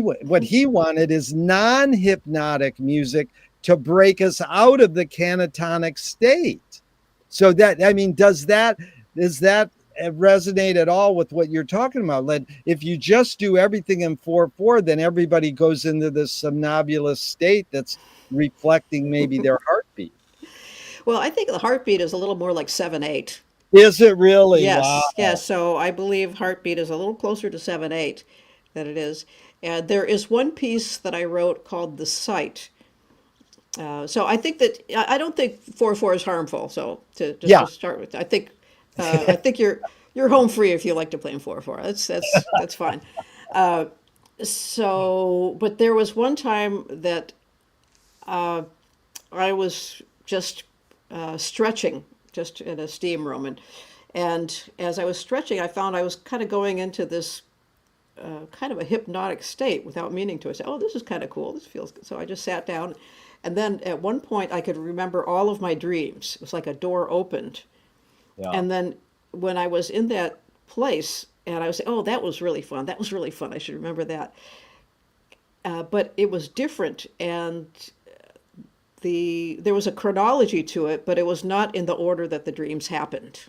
what he wanted is non-hypnotic music to break us out of the canatonic state. So that, I mean, does that resonate at all with what you're talking about? Len? If you just do everything in 4/4, then everybody goes into this somnambulous state that's reflecting maybe their heartbeat. Well, I think the heartbeat is a little more like 7/8. Is it really? Wow. Yes, yes. So I believe heartbeat is a little closer to 7/8 than it is. And there is one piece that I wrote called The Sight. So I think that I don't think 4/4 is harmful. So to just Yeah. to start with, I think you're home free if you like to play in 4/4. That's fine. So, but there was one time that I was just stretching just in a steam room, and as I was stretching, I found I was kind of going into this kind of a hypnotic state without meaning to. I said, "Oh, this is kind of cool. This feels good." So I just sat down, and then at one point I could remember all of my dreams. It was like a door opened, Yeah. and then when I was in that place, and I was saying, "Oh, that was really fun. That was really fun. I should remember that." But it was different, and there was a chronology to it, but it was not in the order that the dreams happened.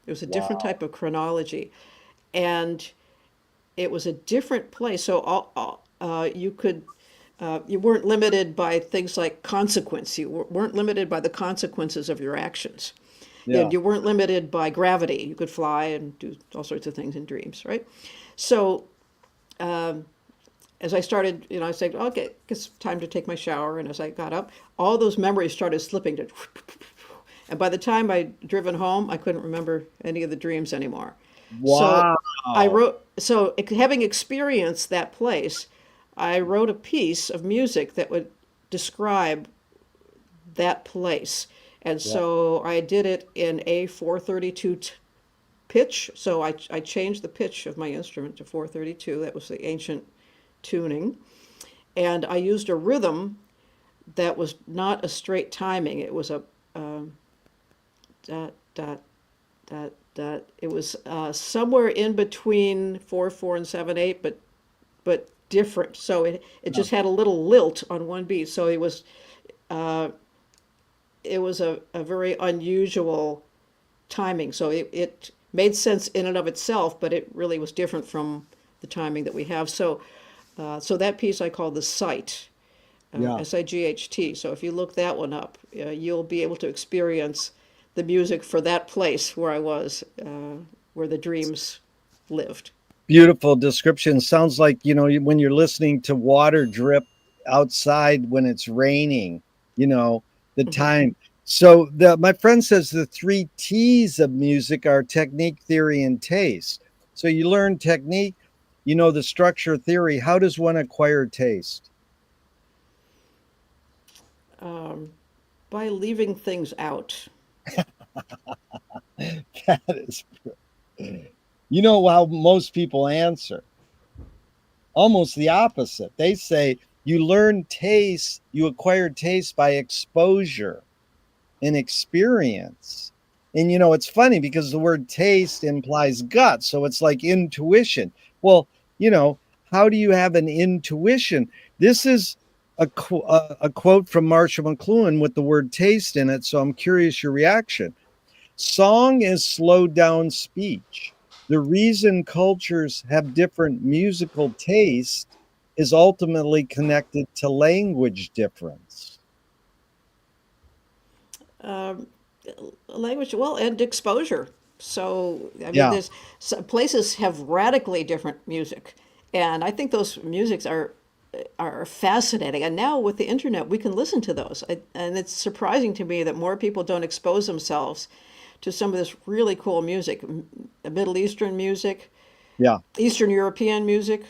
It was a different Wow. type of chronology, and it was a different place. So you weren't limited by things like consequence. You weren't limited by the consequences of your actions. Yeah. You weren't limited by gravity. You could fly and do all sorts of things in dreams, right? So as I started, I said, okay, it's time to take my shower. And as I got up, all those memories started slipping to, and by the time I'd driven home, I couldn't remember any of the dreams anymore. So Wow. having experienced that place, I wrote a piece of music that would describe that place. And Yeah. so I did it in a 432 pitch. So I changed the pitch of my instrument to 432. That was the ancient tuning. And I used a rhythm that was not a straight timing. It was a dot, dot, dot, dot. It was somewhere in between 4/4 and 7/8, but different. So it Yeah. just had a little lilt on one beat. So it was a very unusual timing. So it made sense in and of itself, but it really was different from the timing that we have. So that piece I call the sight, Yeah. SIGHT. So if you look that one up, you'll be able to experience the music for that place where I was, where the dreams lived. Beautiful description. Sounds like, when you're listening to water drip outside when it's raining, the Hmm. time. So my friend says the three T's of music are technique, theory, and taste. So you learn technique, the structure theory. How does one acquire taste? By leaving things out. That is, how most people answer. Almost the opposite. They say you learn taste, you acquire taste by exposure and experience. And it's funny because the word taste implies gut. So it's like intuition. Well, you know, how do you have an intuition? This is a quote from Marshall McLuhan with the word taste in it. So I'm curious your reaction. Song is slowed down speech. The reason cultures have different musical taste is ultimately connected to language difference. Language, well, and exposure. So, I mean, Yeah. there's places have radically different music, and I think those musics are fascinating. And now with the internet, we can listen to those. And it's surprising to me that more people don't expose themselves to some of this really cool music, Middle Eastern music, Yeah. Eastern European music,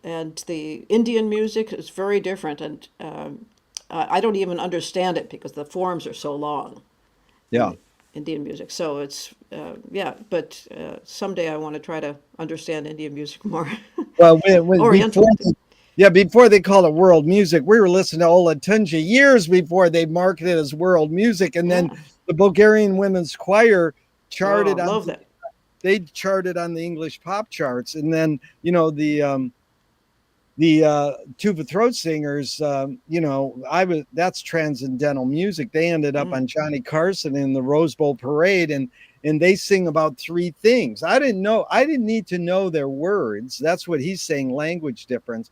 and the Indian music is very different. And I don't even understand it because the forms are so long in Yeah. the Indian music. So it's yeah, but someday I want to try to understand Indian music more. Well, Oriental. before they called it world music, we were listening to Ola Tunji years before they marketed it as world music, and then Yeah. the Bulgarian Women's Choir Oh, charted on. love that. They charted on the English pop charts, and then the tuba throat singers, that's transcendental music. They ended up Mm. on Johnny Carson in the Rose Bowl parade, and they sing about three things. I didn't need to know their words. That's what he's saying, language difference.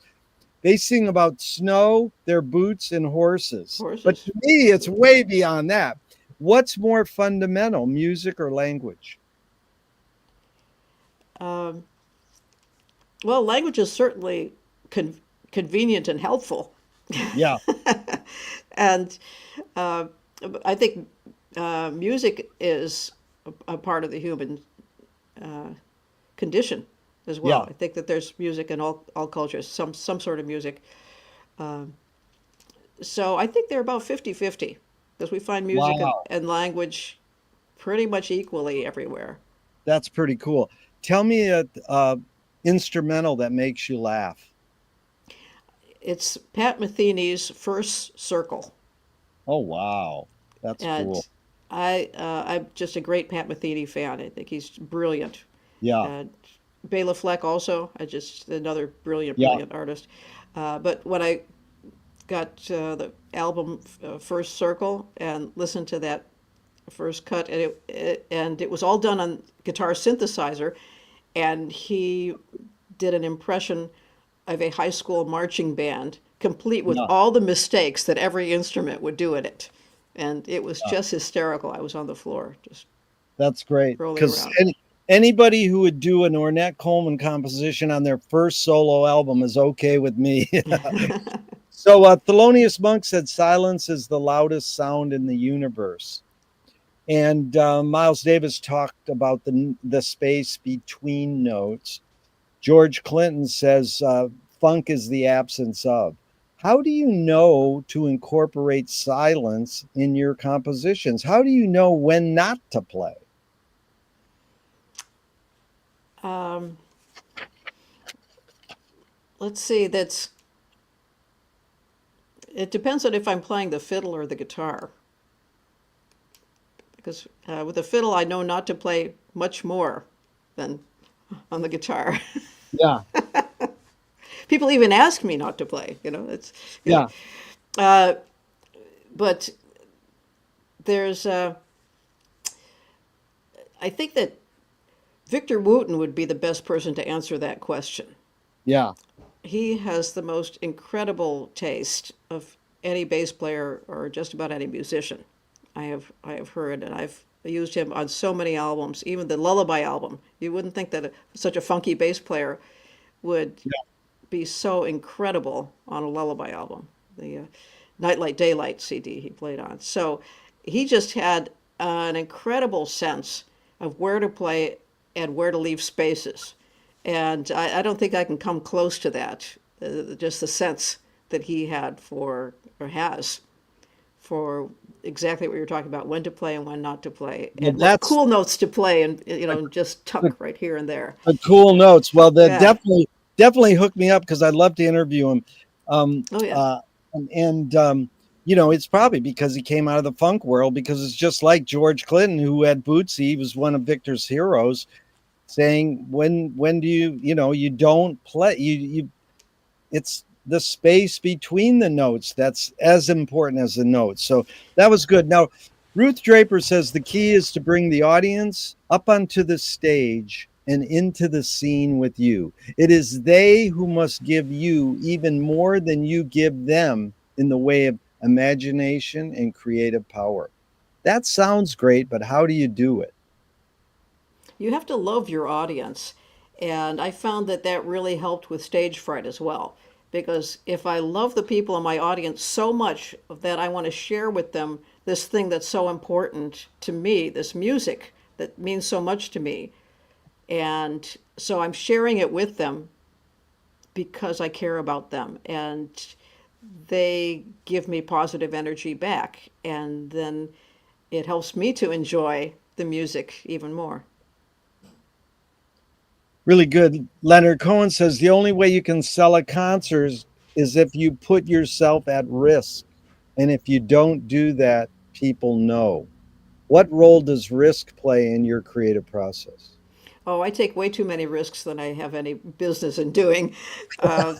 They sing about snow, their boots, and horses. But Horses. to me, it's way beyond that. What's more fundamental, music or language? Um, well, language is certainly con convenient and helpful. Yeah. And uh, I think music is a part of the human condition as well. Yeah. I think that there's music in all cultures, some sort of music. So I think they're about 50-50 because we find music Wow. and language pretty much equally everywhere. That's pretty cool. Tell me a instrumental that makes you laugh. It's Pat Metheny's First Circle, Oh, wow. That's cool. and I'm just a great Pat Metheny fan. I think he's brilliant. Yeah. And Bela Fleck also, I just another Yeah. brilliant artist. But when I got the album First Circle and listened to that first cut, and it was all done on guitar synthesizer, and he did an impression of a high school marching band, complete with Yeah. all the mistakes that every instrument would do in it, and it was Yeah. just hysterical. I was on the floor, just That's great. rolling Because around. anybody who would do an Ornette Coleman composition on their first solo album is okay with me. So Thelonious Monk said silence is the loudest sound in the universe. And Miles Davis talked about the space between notes. George Clinton says funk is the absence of. How do you know to incorporate silence in your compositions? How do you know when not to play? Um, let's see. That's it depends on if I'm playing the fiddle or the guitar. Because with the fiddle, I know not to play much more than on the guitar. Yeah, People even ask me not to play. It's you know. yeah, Uh, but there's, I think that Victor Wooten would be the best person to answer that question. yeah, He has the most incredible taste of any bass player or just about any musician I have heard, and I've used him on so many albums, even the Lullaby album. You wouldn't think that such a funky bass player would yeah. be so incredible on a Lullaby album. The Nightlight Daylight CD he played on. So he just had an incredible sense of where to play and where to leave spaces. And I don't think I can come close to that. Just the sense that he had for, or has, for exactly what you're talking about, when to play and when not to play, Well, and what that's cool notes to play, and the, just the, tuck right here and there. the cool notes. Well, that Yeah. definitely hooked me up because I'd love to interview him. Um, Oh yeah. uh, and it's probably because he came out of the funk world. Because it's just like George Clinton, who had Bootsy. He was one of Victor's heroes, saying, "When do you don't play you it's the space between the notes that's as important as the notes." So that was good. Now, Ruth Draper says the key is to bring the audience up onto the stage and into the scene with you. It is they who must give you even more than you give them in the way of imagination and creative power. That sounds great, but how do you do it? you have to love your audience. And I found that that really helped with stage fright as well. Because if I love the people in my audience so much that I want to share with them this thing that's so important to me, this music that means so much to me, and so I'm sharing it with them because I care about them. And they give me positive energy back. And then it helps me to enjoy the music even more. Really good. Leonard Cohen says the only way you can sell a concert is if you put yourself at risk. And if you don't do that, people know. What role does risk play in your creative process? Oh, I take way too many risks than I have any business in doing. Uh,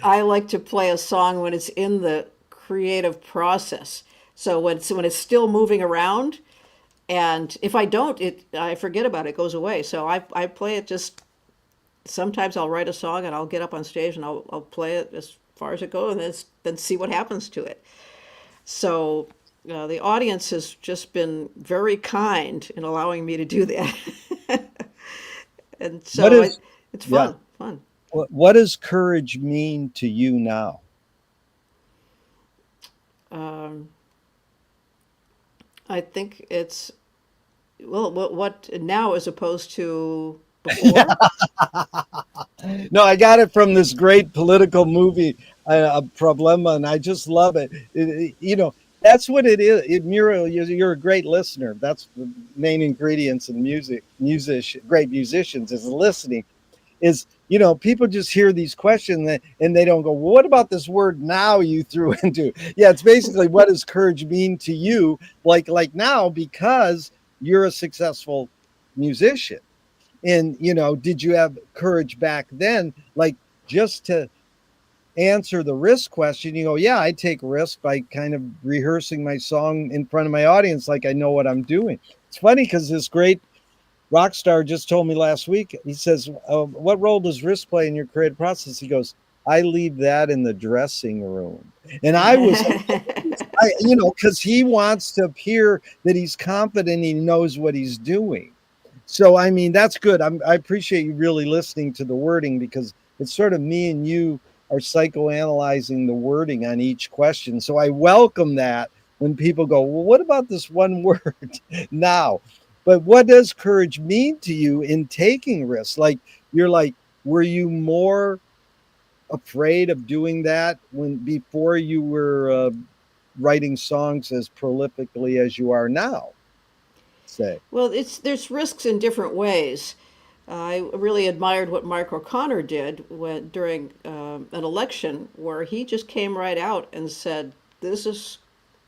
I like to play a song when it's in the creative process. So when it's still moving around, and if I don't, it I forget about it, it goes away. So I play it just sometimes I'll write a song and I'll get up on stage and I'll play it as far as it goes and then see what happens to it. So the audience has just been very kind in allowing me to do that. And What so is, it's yeah, fun. what does courage mean to you now? Um, I think it's, well, what now as opposed to Yeah. before? No, I got it from this great political movie, Problema, and I just love it. That's what it is. Muriel, you're a great listener. That's the main ingredients in great musicians is listening. Is people just hear these questions and they don't go, well, what about this word now you threw into? Yeah, it's basically what does courage mean to you? Like now, because you're a successful musician and did you have courage back then, like just to answer the risk question? You go, yeah, I take risk by kind of rehearsing my song in front of my audience like I know what I'm doing. It's funny because this great rock star just told me last week, he says, what role does risk play in your creative process? He goes, I leave that in the dressing room. And I was because he wants to appear that he's confident, he knows what he's doing. So, I mean, that's good. I appreciate you really listening to the wording because it's sort of me and you are psychoanalyzing the wording on each question. So I welcome that when people go, well, what about this one word now? But what does courage mean to you in taking risks? Like, you're like, were you more afraid of doing that when before you were writing songs as prolifically as you are now? Say, Well, there's risks in different ways. I really admired what Mark O'Connor did during an election where he just came right out and said, "This is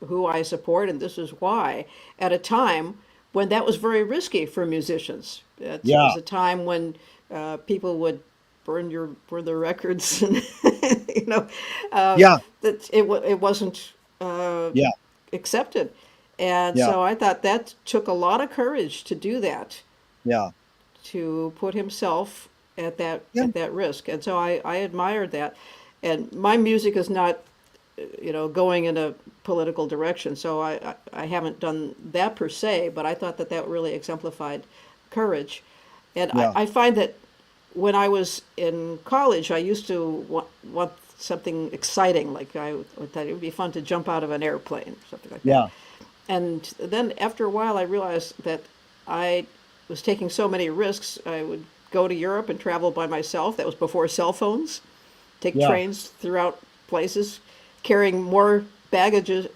who I support and this is why," at a time when that was very risky for musicians. It yeah, was a time when people would burn their records, and you know, uh, yeah, it wasn't uh, yeah, accepted. And yeah, so I thought that took a lot of courage to do that, yeah, to put himself yeah, at that risk. And so I admired that. And my music is not, going in a political direction. So I haven't done that per se, but I thought that that really exemplified courage. And yeah, I find that when I was in college, I used to want something exciting. Like I thought it would be fun to jump out of an airplane, something like that. yeah, And then after a while, I realized that I was taking so many risks. I would go to Europe and travel by myself. That was before cell phones. Take yeah, trains throughout places, carrying more baggages,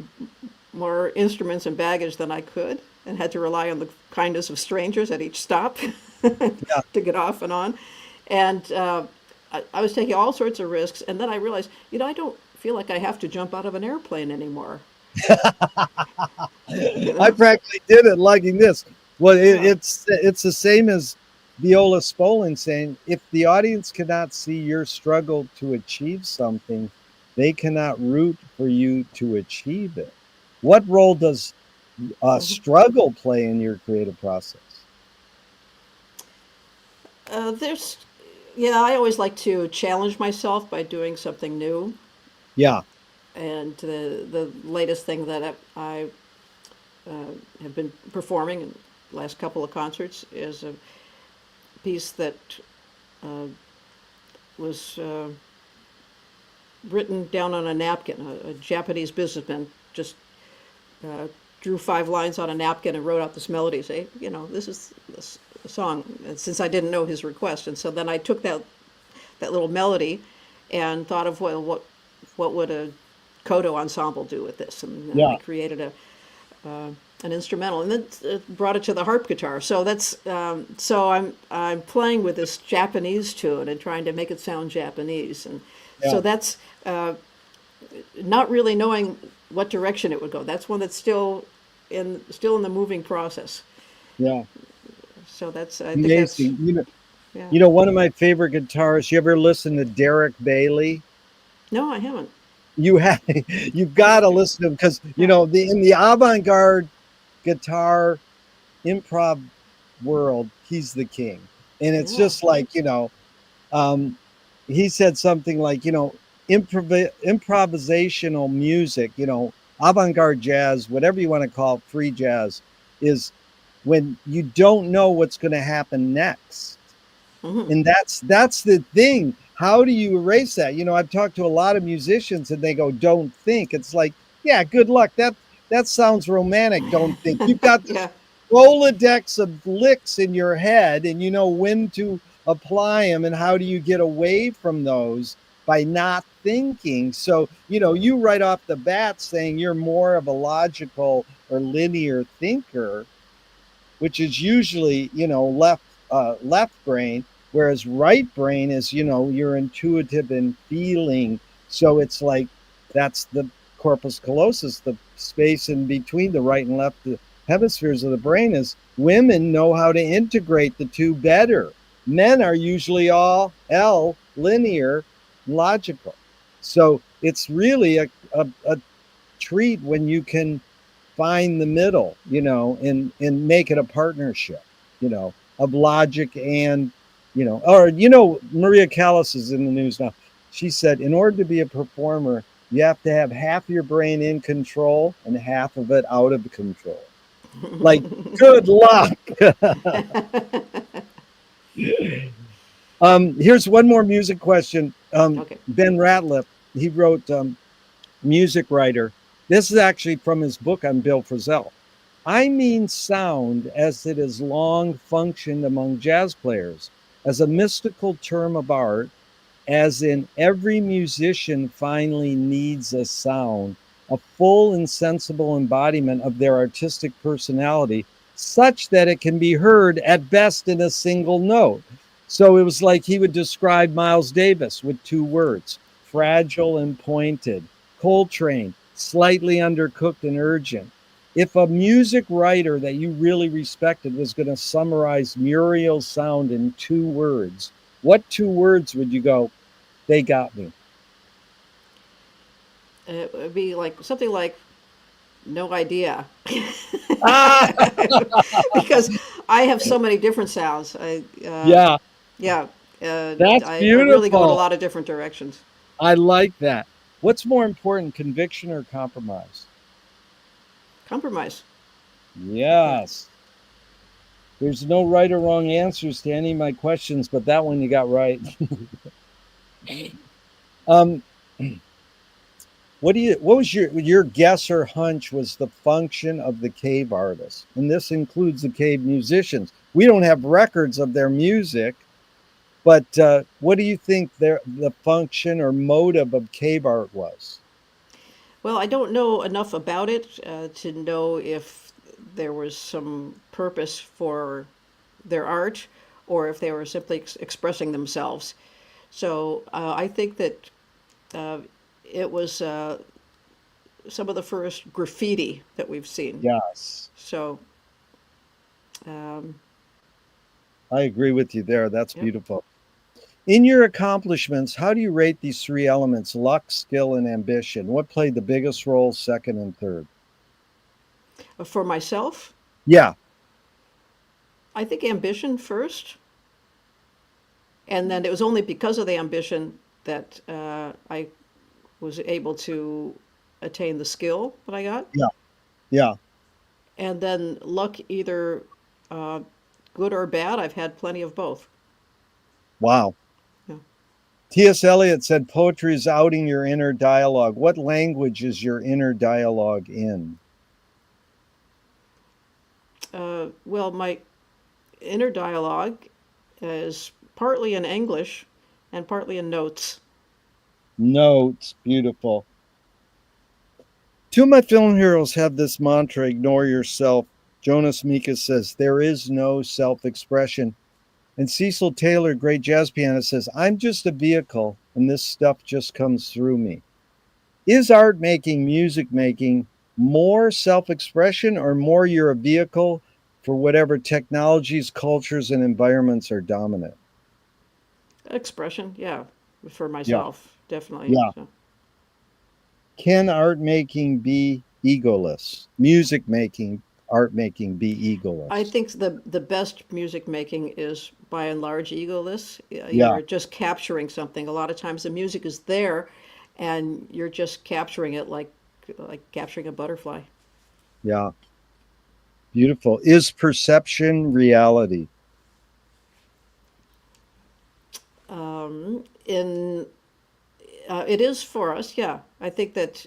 more instruments and baggage than I could, and had to rely on the kindness of strangers at each stop yeah. to get off and on. And I was taking all sorts of risks. And then I realized, I don't feel like I have to jump out of an airplane anymore. You I know? practically did it lugging this. Well, Yeah. it's the same as Viola Spolin saying, if the audience cannot see your struggle to achieve something, they cannot root for you to achieve it. What role does Mhm. struggle play in your creative process? There's, yeah, I always like to challenge myself by doing something new. Yeah, And the latest thing that I have been performing last couple of concerts is a piece that uh, was written down on a napkin. A Japanese businessman just uh, drew 5 lines on a napkin and wrote out this melody. Say, this is this song. And since I didn't know his request, and so then I took that little melody and thought of, well, what would a Kodo ensemble do with this, and then Yeah. we created uh, an instrumental, and then brought it to the harp guitar. So I'm playing with this Japanese tune and trying to make it sound Japanese, and so Yeah. that's uh, not really knowing what direction it would go. That's one that's still in the moving process. Yeah. So that's I think that's Amazing. yeah. One of my favorite guitarists. You ever listen to Derek Bailey? No, I haven't. You have, you've got to listen to him because Yeah. the in the avant-garde guitar improv world, he's the king. And it's Yeah. just like, um, he said something like, improvisational music, avant-garde jazz, whatever you want to call it, free jazz, is when you don't know what's going to happen next. Hmm. And that's the thing. How do you erase that? I've talked to a lot of musicians and they go, don't think. It's like, yeah, good luck. That sounds romantic. Don't think. You've got this Yeah. Rolodex of licks in your head and you know when to apply them, and how do you get away from those by not thinking? So, you right off the bat saying you're more of a logical or linear thinker, which is usually left brain, whereas right brain is you're intuitive and feeling. So it's like that's the corpus callosum, the space in between the right and left hemispheres of the brain. Is women know how to integrate the two better. Men are usually all L, linear, logical. So it's really a treat when you can find the middle, and make it a partnership, of logic and, Maria Callas is in the news now. She said, in order to be a performer, you have to have half of your brain in control and half of it out of control. Like, good luck. Here's one more music question. Okay. Ben Ratliff, he wrote Music Writer. This is actually from his book on Bill Frisell. I mean sound as it has long functioned among jazz players as a mystical term of art, as in every musician finally needs a sound, a full and sensible embodiment of their artistic personality, such that it can be heard at best in a single note. So it was like he would describe Miles Davis with 2 words: fragile and pointed. Coltrane, slightly undercooked and urgent. If a music writer that you really respected was going to summarize Muriel's sound in 2 words, what 2 words would you go, they got me? It would be like something like no idea. Ah, Because I have so many different sounds. yeah, Yeah, that's I really go in a beautiful. lot of different directions. I like that. What's more important, conviction or compromise? Compromise. Yeah. Yes. There's no right or wrong answers to any of my questions, but that one you got right. Mhm. um, what was your guess or hunch was the function of the cave artists? And this includes the cave musicians. We don't have records of their music, but what do you think the function or motive of cave art was? Well, I don't know enough about it to know if there was some purpose for their art or if they were simply expressing themselves. So I think that uh, it was some of the first graffiti that we've seen. Yes, So, um, I agree with you there. That's yep. beautiful. In your accomplishments, how do you rate these 3 elements: luck, skill, and ambition? What played the biggest role, second and third? For myself, Yeah, I think ambition first, and then it was only because of the ambition that I was able to attain the skill that I got. yeah, yeah, And then luck either Good or bad, I've had plenty of both. Wow. Yeah. T.S. Eliot said poetry is outing your inner dialogue. What language is your inner dialogue in? Well, my inner dialogue is partly in English and partly in notes. Notes. Beautiful. Two of my film heroes have this mantra, ignore yourself. Jonas Mekas says, there is no self expression. And Cecil Taylor, great jazz pianist, says, I'm just a vehicle and this stuff just comes through me. Is art making, music making more self expression or more you're a vehicle for whatever technologies, cultures, and environments are dominant? Expression, yeah, for Yeah. myself, definitely. Yeah. So. Can art making be egoless? Music making, art making be I egoless? think the best music making is by and large egoless. Yeah. You're just capturing something. A lot of times the music is there, and you're just capturing it like capturing a butterfly. Yeah. Beautiful. Is perception reality? In It is for us, yeah. I think that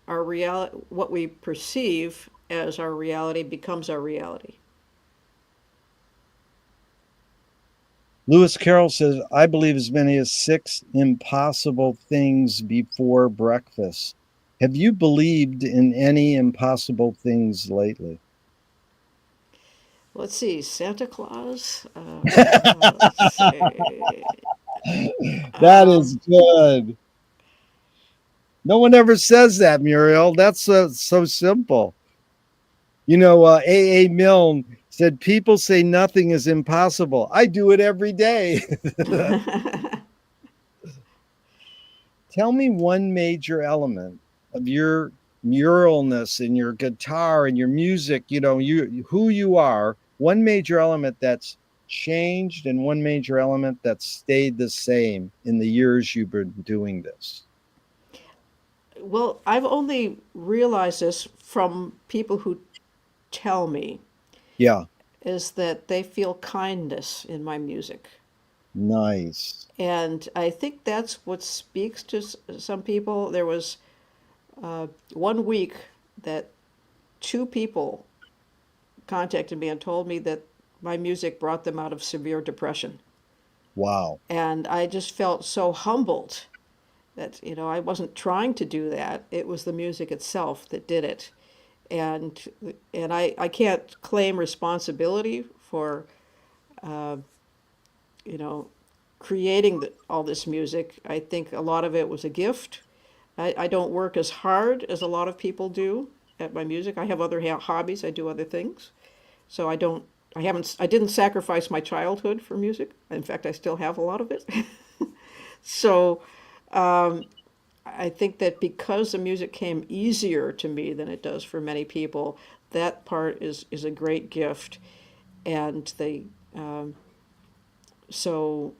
our reality, what we perceive as our reality, becomes our reality. Lewis Carroll says, I believe as many as six impossible things before breakfast. Have you believed in any impossible things lately? Let's see, Santa Claus. Let's see. That Um, is good. No one ever says that, Muriel. That's so simple. A. Milne said, people say nothing is impossible. I do it every day. Tell me one major element of your muralness and your guitar and your music, you who you are, one major element that's changed and one major element that's stayed the same in the years you've been doing this. well, I've only realized this from people who tell me Yeah, is that they feel kindness in my music. nice. And I think that's what speaks to some people. There was 1 week that two people contacted me and told me that my music brought them out of severe depression. Wow. And I just felt so humbled that, I wasn't trying to do that. It was the music itself that did it. And I can't claim responsibility for, you know, creating all this music. I think a lot of it was a gift. I don't work as hard as a lot of people do at my music. I have other hobbies. I do other things. So I don't, I didn't sacrifice my childhood for music. In fact, I still have a lot of it. So I think that because the music came easier to me than it does for many people, that part is a great gift. And so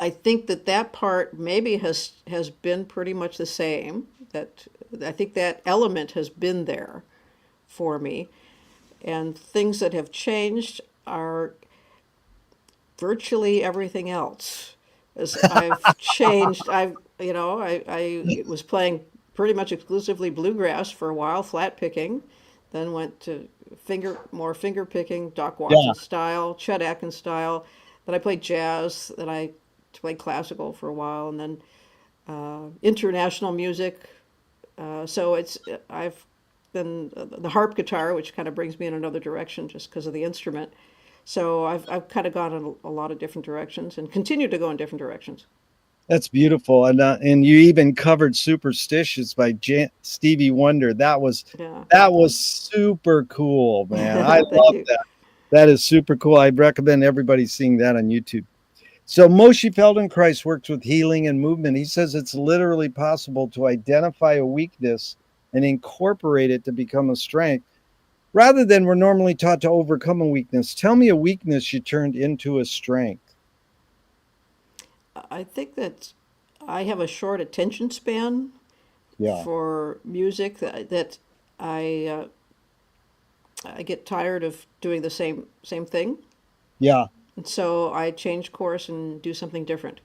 I think that that part maybe has been pretty much the same. That I think that element has been there for me, and things that have changed are virtually everything else. As I've changed, I was playing pretty much exclusively bluegrass for a while, flat picking, then went to more finger picking, Doc Yeah. Watson style, Chet Atkins style. Then I played jazz. Then I played classical for a while, and then international music. So I've then the harp guitar, which kind of brings me in another direction just because of the instrument. So I've kind of gone in a lot of different directions and continue to go in different directions. That's beautiful, and you even covered "Superstitious" by Stevie Wonder. Yeah. That was super cool, man. I Thank love you. that. That is super cool. I'd recommend everybody seeing that on YouTube. So Moshe Feldenkrais works with healing and movement. He says it's literally possible to identify a weakness and incorporate it to become a strength, rather than we're normally taught to overcome a weakness. Tell me a weakness you turned into a strength. I think that I have a short attention span Yeah. for music that I I get tired of doing the same thing, Yeah, and so I change course and do something different.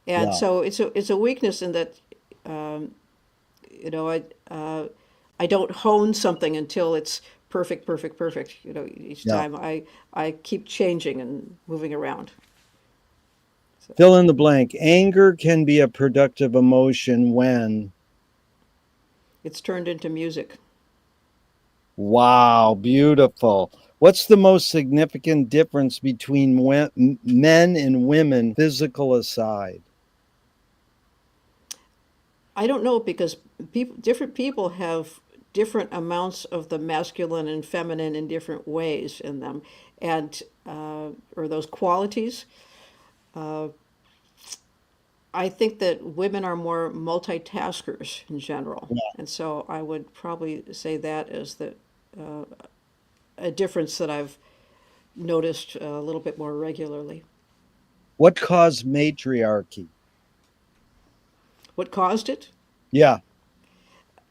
And yeah, so it's a weakness in that you know I don't hone something until it's perfect, perfect, perfect. You know, each yeah. time I keep changing and moving around. So Fill in the blank. Anger can be a productive emotion when, it's turned into music. wow, beautiful. What's the most significant difference between men and women, physical aside? I don't know because different people have different amounts of the masculine and feminine in different ways in them, and or those qualities. I think that women are more multitaskers in general, and so I would probably say that is a difference that I've noticed a little bit more regularly. What caused matriarchy? What caused it? Yeah.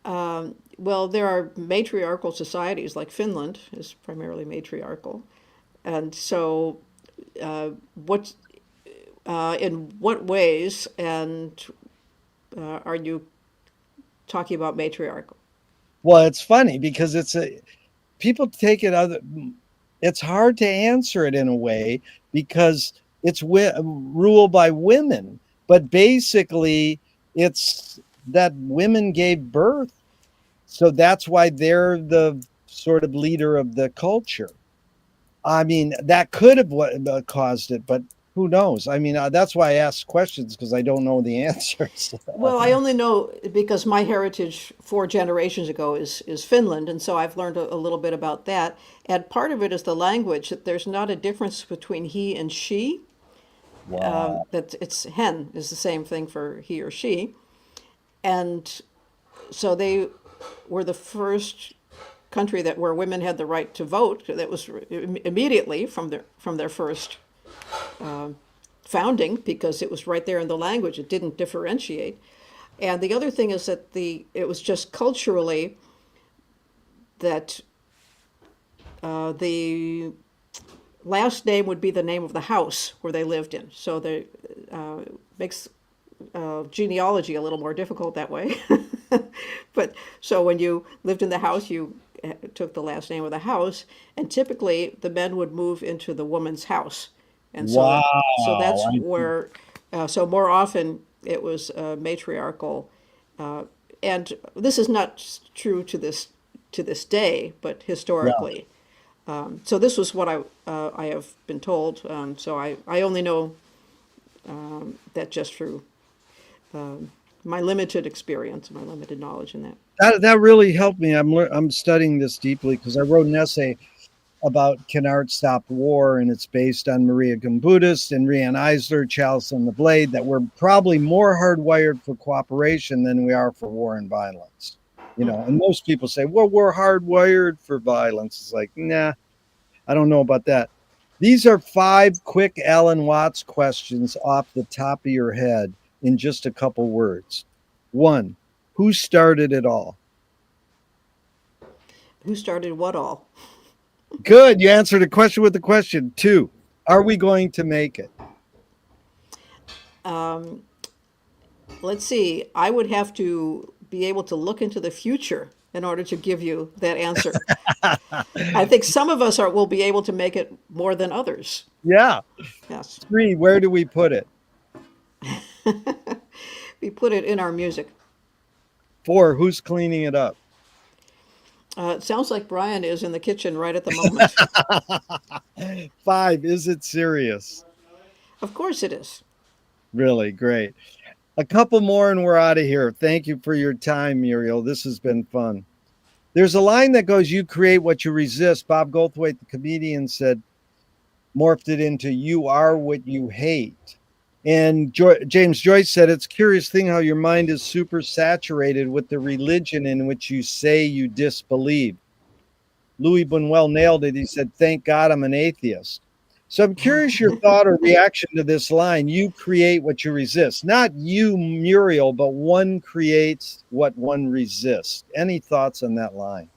Well, there are matriarchal societies, like Finland is primarily matriarchal, and so what in what ways and are you talking about matriarchal? Well, it's funny because people take it other. It's hard to answer it in a way because it's ruled by women, but basically it's that women gave birth, so that's why they're the sort of leader of the culture. I mean, that could have caused it, but who knows? I mean, that's why I ask questions because I don't know the answers. Well, I only know because my heritage 4 generations ago is Finland, and so I've learned a little bit about that. And part of it is the language that there's not a difference between he and she. Wow. That it's hen is the same thing for he or she, and so they were the first country that where women had the right to vote. That was immediately from their first founding because it was right there in the language. It didn't differentiate. And the other thing is that it was just culturally that the last name would be the name of the house where they lived in. So they makes genealogy a little more difficult that way. But so when you lived in the house, you took the last name of the house, and typically the men would move into the woman's house, and so Wow. that's where so more often it was matriarchal, and this is not true to this day, but Yeah. historically. So this was what I have been told. So I only know that just through my limited experience, my limited knowledge in that. That really helped me. I'm studying this deeply because I wrote an essay about Can Art Stop War, and it's based on Maria Gombudas and Riane Eisler, Chalice and the Blade, that we're probably more hardwired for cooperation than we are for war and violence. You know, and most people say, well, we're hardwired for violence. It's like, nah, I don't know about that. These are 5 quick Alan Watts questions off the top of your head in just a couple words. One, who started it all? Who started what all? Good. You answered a question with a question. Two, are we going to make it? Let's see. I would have to be able to look into the future in order to give you that answer. I think some of us will be able to make it more than others. Yeah. Yes. Three, where do we put it? We put it in our music. Four, who's cleaning it up? It sounds like Brian is in the kitchen right at the moment. Five, is it serious? Of course it is. Really great. A couple more and we're out of here. Thank you for your time, Muriel. This has been fun. There's a line that goes, you create what you resist. Bob Goldthwait, the comedian, said, morphed it into you are what you hate. And James Joyce said, it's a curious thing how your mind is super saturated with the religion in which you say you disbelieve. Louis Buñuel nailed it. He said, thank God I'm an atheist. So I'm curious your thought or reaction to this line. You create what you resist. Not you, Muriel, but one creates what one resists. Any thoughts on that line?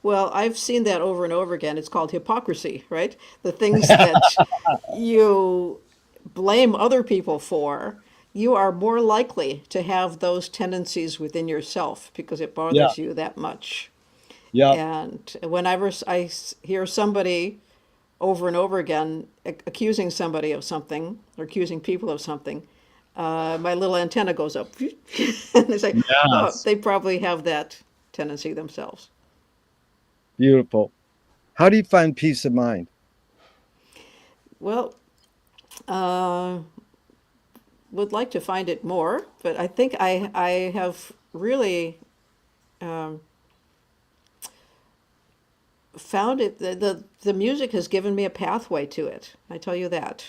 Well, I've seen that over and over again. It's called hypocrisy, right? The things that you blame other people for, you are more likely to have those tendencies within yourself because it Yeah. bothers you that much. Yep. And whenever hear somebody over and over again accusing somebody of something or accusing people of something, my little antenna goes up. And they say, oh, Yes. they probably have that tendency themselves. Beautiful. How do you find peace of mind? Well, uh, would like to find it more, but I think I have really um, found it. The music has given me a pathway to it. I tell you that.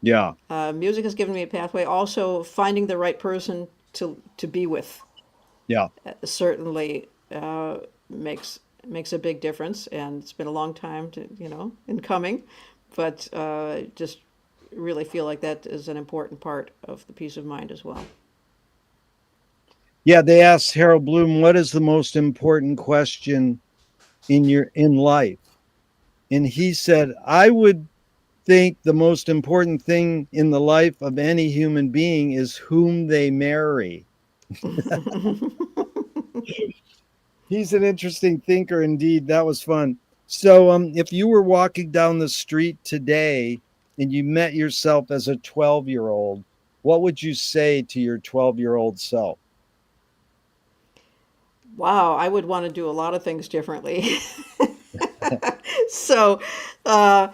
Yeah. Music has given me a pathway. Also, finding the right person to be with Yeah. certainly makes a big difference. And it's been a long time to in coming, but just really feel like that is an important part of the peace of mind as well. Yeah. They asked Harold Bloom, what is the most important question in life? And he said, I would think the most important thing in the life of any human being is whom they marry. He's an interesting thinker indeed. That was fun. So, if you were walking down the street today and you met yourself as a 12-year-old, what would you say to your 12-year-old self? Wow, I would want to do a lot of things differently. So, uh,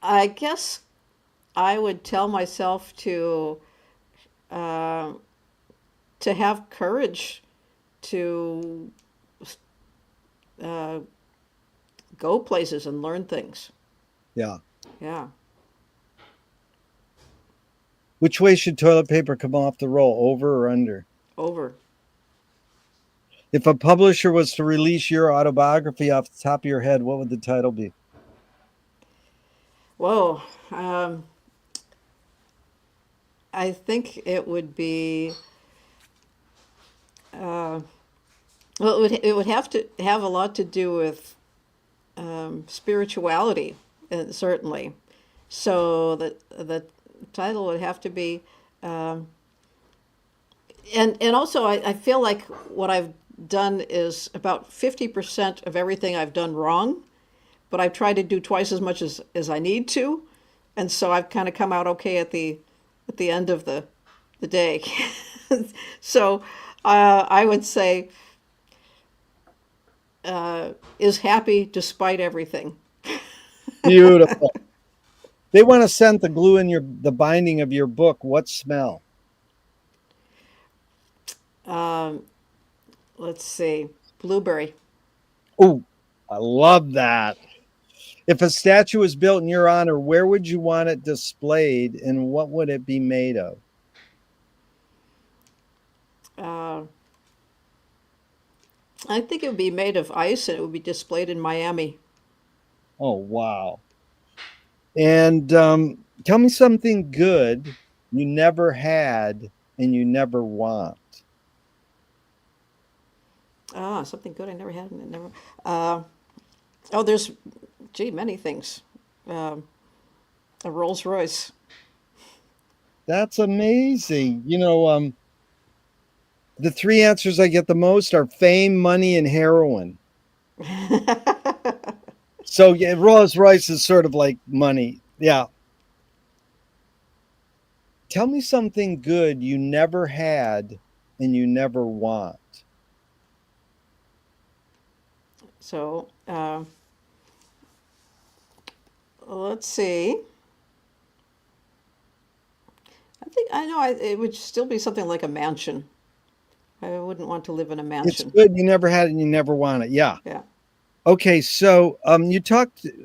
I guess I would tell myself uh, to have courage to uh, go places and learn things. Yeah. Yeah, Which way should toilet paper come off the roll, over or under? over. If a publisher was to release your autobiography off the top of your head, what would the title be? Whoa. Um, I think it would be. Uh, well, it would have to have a lot to do with spirituality, certainly. So the title would have to be, um, and also I feel like what I've done is about 50% of everything I've done wrong, but I've tried to do twice as much as I need to, and so I've kind of come out okay at the end of the day. So I would say is happy despite everything. Beautiful. They want to scent the glue in the binding of your book. What smell? Um, let's see, blueberry. Oh, I love that. If a statue was built in your honor, where would you want it displayed and what would it be made of? Uh, I think it would be made of ice and it would be displayed in Miami. Oh, wow. And tell me something good you never had and you never want. Ah, something good I never had and never. Uh, oh, there's, gee, many things. Um, a Rolls Royce. That's amazing. The three answers I get the most are fame, money, and heroin. So yeah, Rolls Royce is sort of like money. Yeah. Tell me something good you never had and you never want. So let's see. I think I know it would still be something like a mansion. I wouldn't want to live in a It's mansion. good you never had it and you never want it. Yeah. Yeah. Okay, so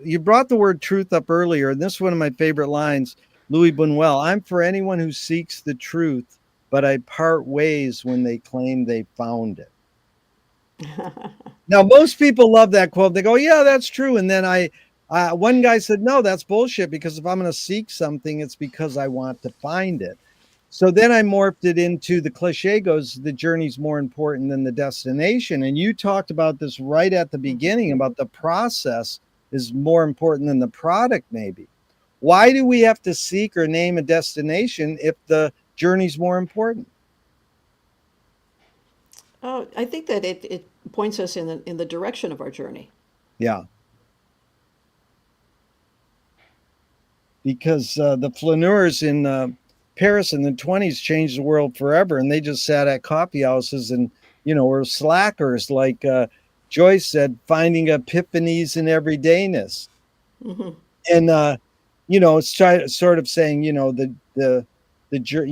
you brought the word truth up earlier, and this is one of my favorite lines, Louis Buñuel. I'm for anyone who seeks the truth, but I part ways when they claim they found it. Now, most people love that quote. They go, "Yeah, that's true." And then one guy said, "No, that's bullshit. Because if I'm going to seek something, it's because I want to find it." So then I morphed it into the cliche goes, the journey's more important than the destination. And you talked about this right at the Mhm. beginning about the process is more important than the product, maybe. Why do we have to seek or name a destination if the journey's more important? I think that it points us in the direction of our journey. Yeah, because the flaneurs in Paris in the 20s changed the world forever, and they just sat at coffee houses and were slackers, like Joyce said, finding epiphanies in everydayness. Hmm. And it's sort of saying, you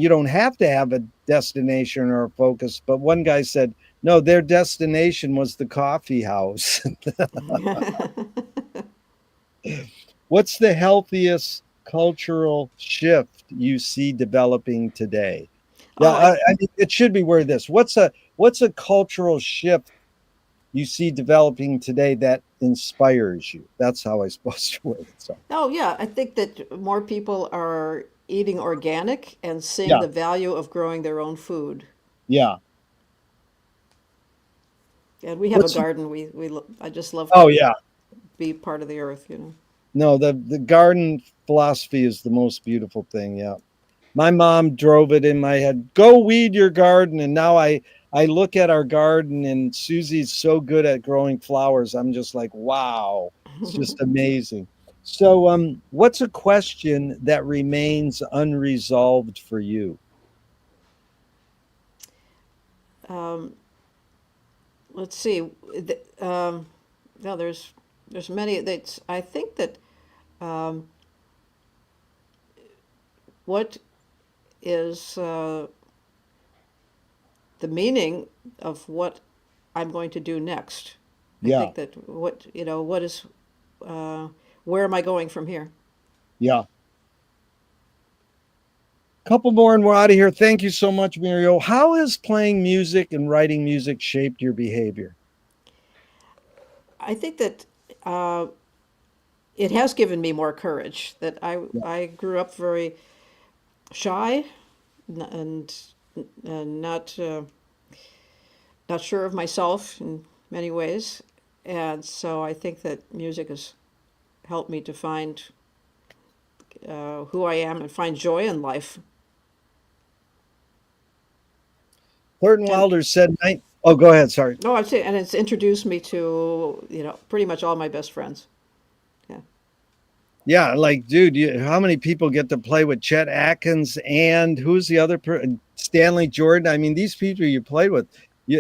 don't have to have a destination or a focus. But one guy said, no, their destination was the coffee house. What's the healthiest cultural shift you see developing today? Yeah, Oh, I mean, it should be worded this. What's a cultural shift you see developing today that inspires you? That's how I supposed to word it. So oh yeah, I think that more people are eating organic and seeing yeah, the value of growing their own food. yeah. And we have a What's garden. I just love oh to yeah. be part of the earth, you know. No, the garden philosophy is the most beautiful thing. Yeah. My mom drove it in my head. Go weed your garden, and now I look at our garden, and Susie's so good at growing flowers. I'm just like, wow, it's just amazing. So, what's a question that remains unresolved for you? Um, let's see. No, there's many. That's I think that um, what is the meaning of what I'm going to do next. I Yeah, think that what is, uh, where am I going from here? yeah. Couple more, and we're out of here. Thank you so much, Muriel. How has playing music and writing music shaped your behavior? I think that uh, it has given me more courage. That Yeah, I grew up very shy and not not sure of myself in many ways, and so I think that music has helped me to find who I am and find joy in life. Thornton And Wilder said, "Oh, go ahead. Sorry. no, I'd say, and it's introduced me to pretty much all my best friends. Yeah. Yeah, like, dude, how many people get to play with Chet Atkins and who's the other Stanley Jordan? I mean, these people you played with,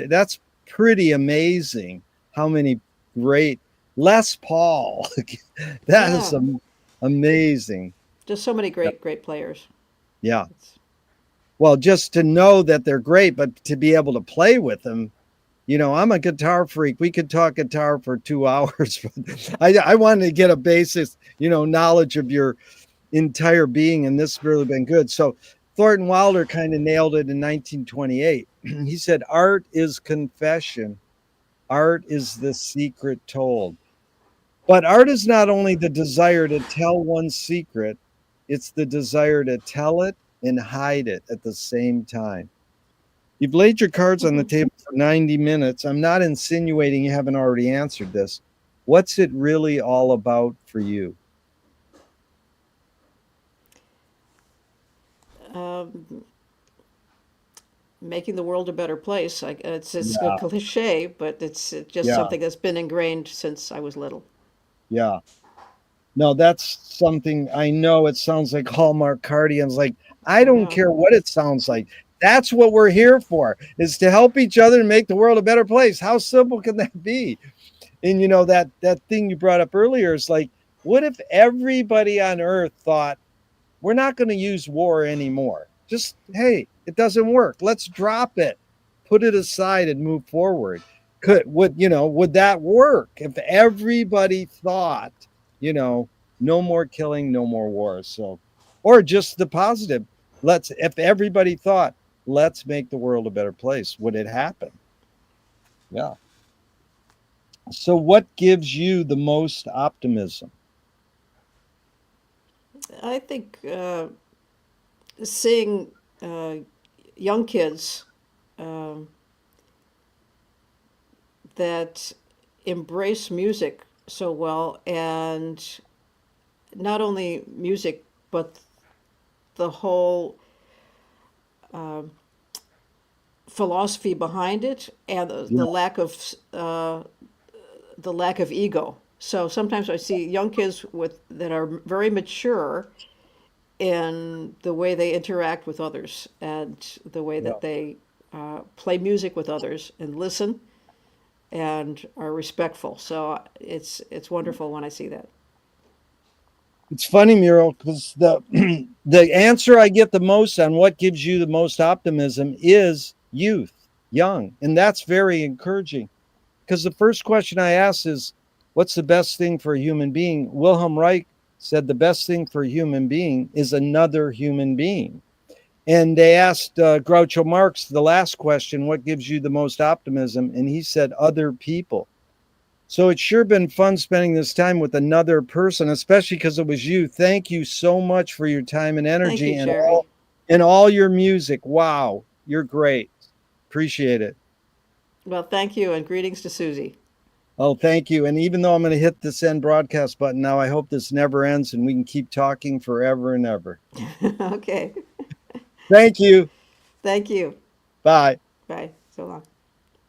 that's pretty amazing. How many great Les Paul? That is Yeah. amazing. Just so many Yeah. great players. Yeah. It's, Well, just to know that they're great, but to be able to play with them, I'm a guitar freak. We could talk guitar for 2 hours. But I wanted to get a basis, knowledge of your entire being, and this has really been good. So Thornton Wilder kind of nailed it in 1928. He said, "Art is confession. Art is the secret told." But art is not only the desire to tell one's secret; it's the desire to tell it and hide it at the same time. You've laid your cards on the mhm. table for 90 minutes. I'm not insinuating you haven't already answered this. What's it really all about for you? um, Making the world a better place. It's a Yeah, cliche, but it's just yeah, something that's been ingrained since I was little. yeah. No, that's something I know it sounds like Hallmark cardigans. Like, I I don't know. care what it sounds like. That's what we're here for, is to help each other and make the world a better place. How simple can that be? And that thing you brought up earlier is like, what if everybody on earth thought we're not going to use war anymore? Just, hey, it doesn't work. Let's drop it, put it aside, and move forward. Would that work if everybody thought, you know, no more killing, no more war? So, or just the positive. If everybody thought, let's make the world a better place, would it happen? Yeah. So, what gives you the most optimism? I think seeing. uh, young kids um, that embrace music so well, and not only music, but the whole um philosophy behind it, and Yeah. the lack of ego. So sometimes I see young kids with that are very mature in the way they interact with others and the way Yeah. that they play music with others and listen and are respectful. So it's wonderful when I see that. It's funny, Muriel, because the the answer I get the most on what gives you the most optimism is youth, young, and that's very encouraging. Because the first question I ask is, "What's the best thing for a human being?" Wilhelm Reich said the best thing for a human being is another human being. And they asked Groucho Marx the last question, "What gives you the most optimism?" And he said, "Other people." So it's sure been fun spending this time with another person, especially because it was you. Thank you so much for your time and Thank you, energy Jerry. and all your music. Wow, you're great. Appreciate it. Well, thank you, and greetings to Susie. Oh, thank you. And even though I'm going to hit this end broadcast button now, I hope this never ends and we can keep talking forever and ever. Okay. Thank you. Thank you. Bye. Bye. So long.